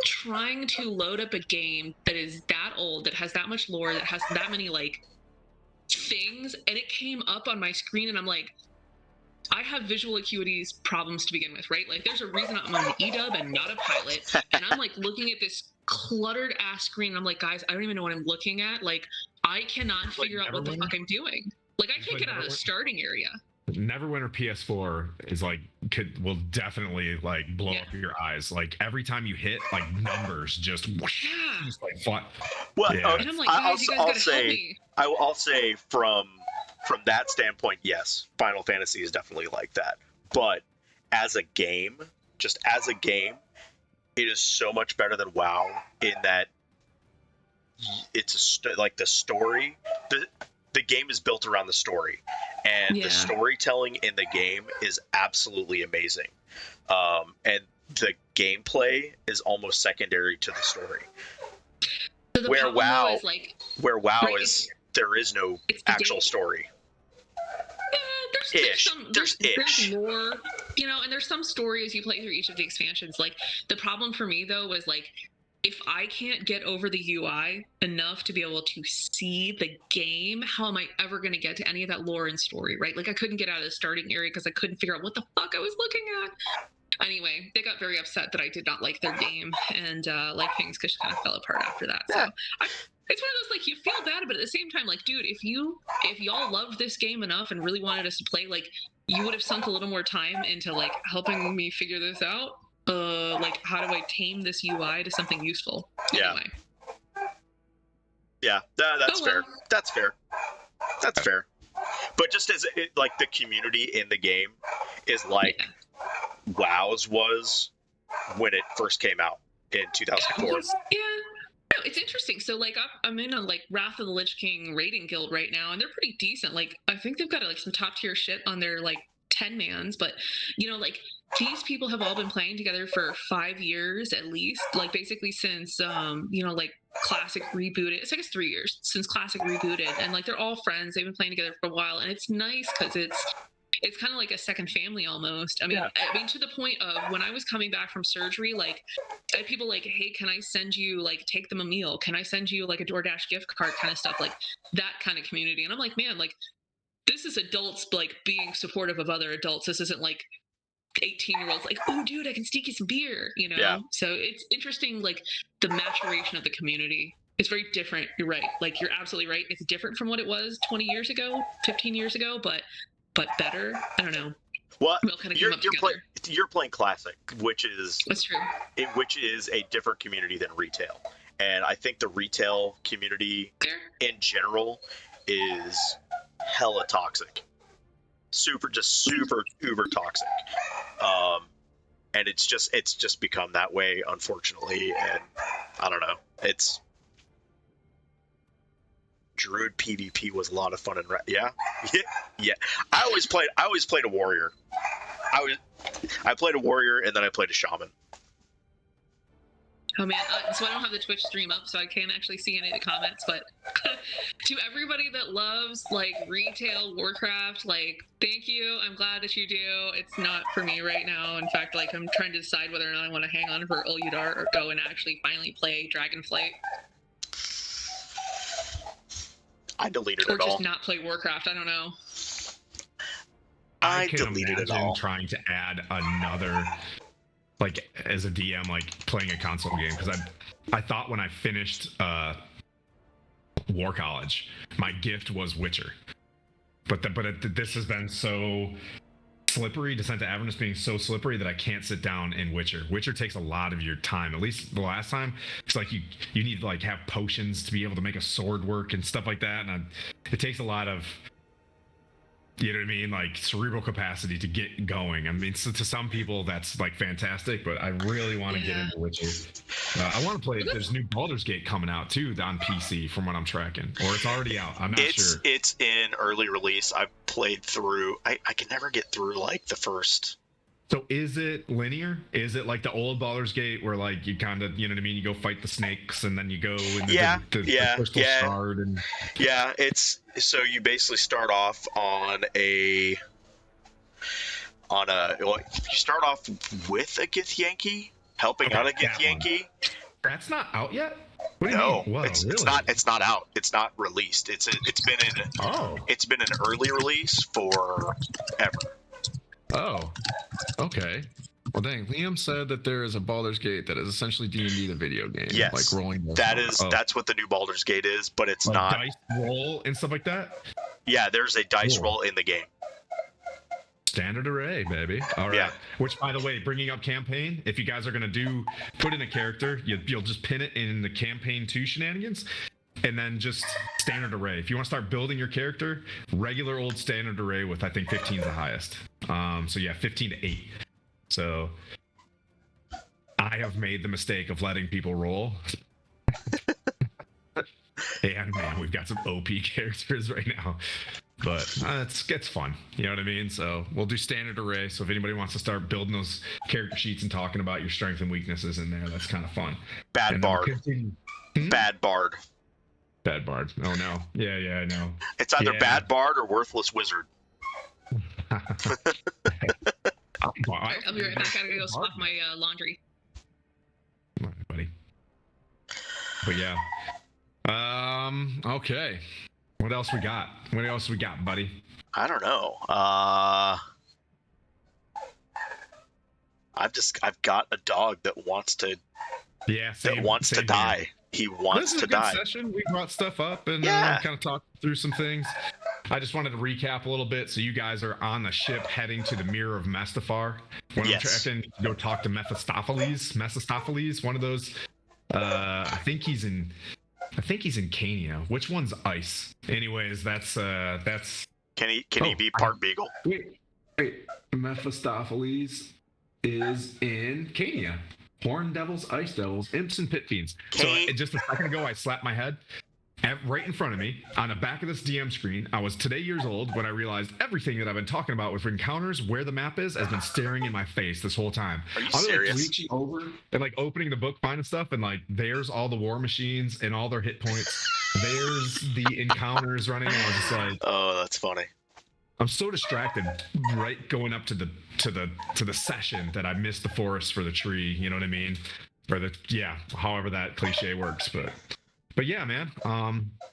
trying to load up a game that is that old, that has that much lore, that has that many like things, and it came up on my screen, and I'm like, I have visual acuities problems to begin with, right? Like there's a reason I'm on an EDub and not a pilot, and I'm like looking at this cluttered ass screen, and I'm like, guys, I don't even know what I'm looking at. Like I cannot figure out what the fuck I'm doing. Like I can't get out of the starting area. Neverwinter PS4 is like will definitely like blow up your eyes. Like every time you hit, like numbers just like fly. Well, and I'm like, guys, you guys gotta help me. I'll say from that standpoint, yes, Final Fantasy is definitely like that. But as a game, it is so much better than WoW in that it's like the story. The game is built around the story, and the storytelling in the game is absolutely amazing. And the gameplay is almost secondary to the story. So where WoW is like, there is no actual story. There's more, and there's some story as you play through each of the expansions. Like the problem for me though was like, if I can't get over the UI enough to be able to see the game, how am I ever going to get to any of that lore and story, right? Like I couldn't get out of the starting area because I couldn't figure out what the fuck I was looking at. Anyway, they got very upset that I did not like their game, and like things just kind of fell apart after that. So it's one of those, like, you feel bad, but at the same time, like, dude, if y'all loved this game enough and really wanted us to play, like, you would have sunk a little more time into like helping me figure this out. Like, how do I tame this UI to something useful? Anyway. Yeah, that's fair. That's fair. But just as like the community in the game is like WoW's was when it first came out. in 2004. Yeah. No, it's interesting. So like I'm in a like Wrath of the Lich King raiding guild right now, and they're pretty decent. Like I think they've got like some top tier shit on their like 10 mans, but like these people have all been playing together for 5 years at least, like basically since like Classic rebooted. It's like it's 3 years since Classic rebooted, and like they're all friends. They've been playing together for a while, and it's nice because it's kind of like a second family almost. I mean, Yeah. I mean, to the point of when I was coming back from surgery, like I had people like, hey, can I send you like take them a meal? Can I send you like a DoorDash gift card kind of stuff, like that kind of community? And I'm like, man, like this is adults like being supportive of other adults. This isn't like 18-year-olds like, oh dude, I can sneak you some beer, Yeah. So it's interesting, like the maturation of the community. It's very different. You're right. Like you're absolutely right. It's different from what it was 20 years ago, 15 years ago, but better. I don't know. Well, We'll kind of come up together. You're playing Classic, which is That's true. which is a different community than retail, and I think the retail community Fair. in general is hella toxic, super uber toxic, and it's just become that way, unfortunately. And I don't know, it's Druid PvP was a lot of fun, and yeah. I always played a warrior. I played a warrior, and then I played a shaman. Oh man, so I don't have the Twitch stream up, so I can't actually see any of the comments. But to everybody that loves like retail Warcraft, like thank you. I'm glad that you do. It's not for me right now. In fact, like I'm trying to decide whether or not I want to hang on for Uldar or go and actually finally play Dragonflight. I deleted Or it all. just not play Warcraft. I don't know. I can deleted it imagine all. trying to add another, like as a DM, like playing a console game, because I thought when I finished War College, my gift was Witcher, but this has been so slippery. Descent to Avernus being so slippery that I can't sit down in Witcher. Witcher takes a lot of your time. At least the last time, it's like you need to like have potions to be able to make a sword work and stuff like that, and it takes a lot of, you know what I mean, like cerebral capacity to get going. I mean, so to some people that's like fantastic, but I really want to get into Witcher. I want to play. There's new Baldur's Gate coming out too on PC, from what I'm tracking, or it's already out. I'm not sure. It's in early release. I've played through. I can never get through like the first. So is it linear? Is it like the old Baldur's Gate where like you kind of, you know what I mean, you go fight the snakes and then you go into the crystal shard and it's so you basically start off on a you start off with a Githyanki, helping out a Githyanki. That's not out yet? What do you No, mean? Whoa, it's really? not out. It's not released. It's been an early release for ever. Oh, okay. Well, dang. Liam said that there is a Baldur's Gate that is essentially D&D, the video game. Yes, like rolling. That's what the new Baldur's Gate is, but it's like not dice roll and stuff like that. Yeah, there's a dice Cool. roll in the game. Standard array, baby. All right. Yeah. Which, by the way, bringing up campaign, if you guys are gonna put in a character, you'll just pin it in the campaign 2 shenanigans. And then just standard array. If you want to start building your character, regular old standard array with, I think 15 is the highest. So yeah, 15 to 8. So I have made the mistake of letting people roll. And man, we've got some OP characters right now. But it's fun. You know what I mean? So we'll do standard array. So if anybody wants to start building those character sheets and talking about your strengths and weaknesses in there, that's kind of fun. Bad Bard. Bad Bard. Bad Bard. Oh no. Yeah, I know. It's either Bad Bard or Worthless Wizard. I'll be right back. I gotta go swap my laundry. All right, buddy. But yeah. Okay. What else we got? What else we got, buddy? I don't know. I've got a dog that wants to die. He wants to die. This is a good session. We brought stuff up and kind of talked through some things. I just wanted to recap a little bit. So you guys are on the ship heading to the Mirror of Mustafar. When I'm tracking, go talk to Mephistopheles, one of those. I think he's in Cania. Which one's ice? Anyways, that's. Can he be part beagle? Wait. Mephistopheles is in Cania. Horn Devils, Ice Devils, Imps, and Pit Fiends. Kane. So just a second ago, I slapped my head. Right in front of me, on the back of this DM screen, I was today years old when I realized everything that I've been talking about with encounters, where the map is, has been staring in my face this whole time. Are you I was serious? like reaching over and like opening the book, finding stuff, and like there's all the war machines and all their hit points. There's the encounters running. And I was just like, Oh, that's funny. I'm so distracted, right, going up to the session that I missed the forest for the tree. You know what I mean? Or however that cliche works, But yeah, man,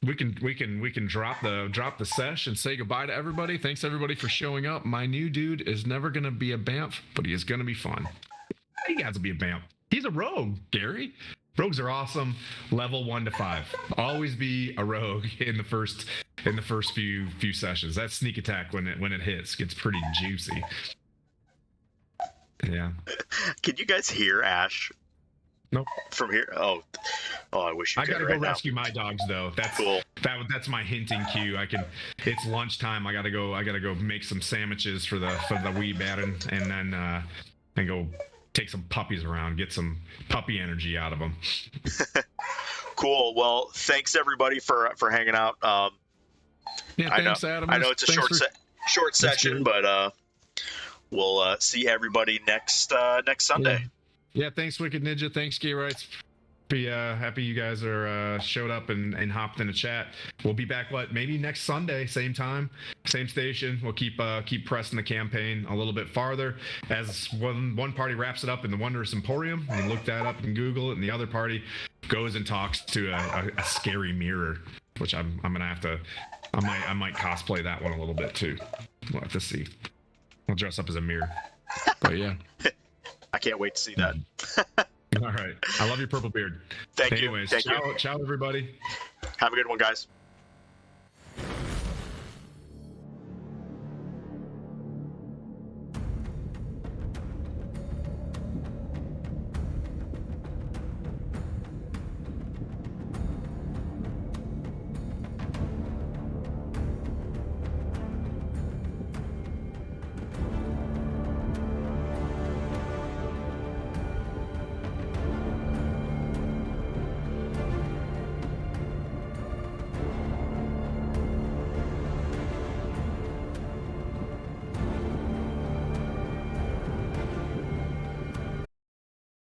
we can drop the sesh and say goodbye to everybody. Thanks everybody for showing up. My new dude is never gonna be a Bamf, but he is gonna be fun. He has to be a Bamf. He's a rogue, Gary. Rogues are awesome. Level 1 to 5. Always be a rogue in the first few sessions. That sneak attack when it hits gets pretty juicy. Yeah. Can you guys hear Ash? Nope. From here? Oh, I wish you I could gotta right go now. rescue my dogs though. That's Cool. That's my hinting cue. It's lunchtime. I gotta go make some sandwiches for the wee baron, and then and go take some puppies around, get some puppy energy out of them. Cool. Well, thanks everybody for hanging out. Yeah, thanks, Adam. I know it's a short session, good. but we'll see everybody next Sunday. Yeah, thanks, Wicked Ninja. Thanks, Gay Rights. Be happy you guys are showed up and hopped in the chat. We'll be back maybe next Sunday, same time, same station. We'll keep pressing the campaign a little bit farther as one party wraps it up in the Wondrous Emporium. You can look that up and Google it, and the other party goes and talks to a scary mirror, which I'm gonna have to. I might cosplay that one a little bit too. We'll have to see. I'll dress up as a mirror. But yeah. I can't wait to see that. All right. I love your purple beard. Thank you. Anyways, Thank you. ciao everybody. Have a good one, guys.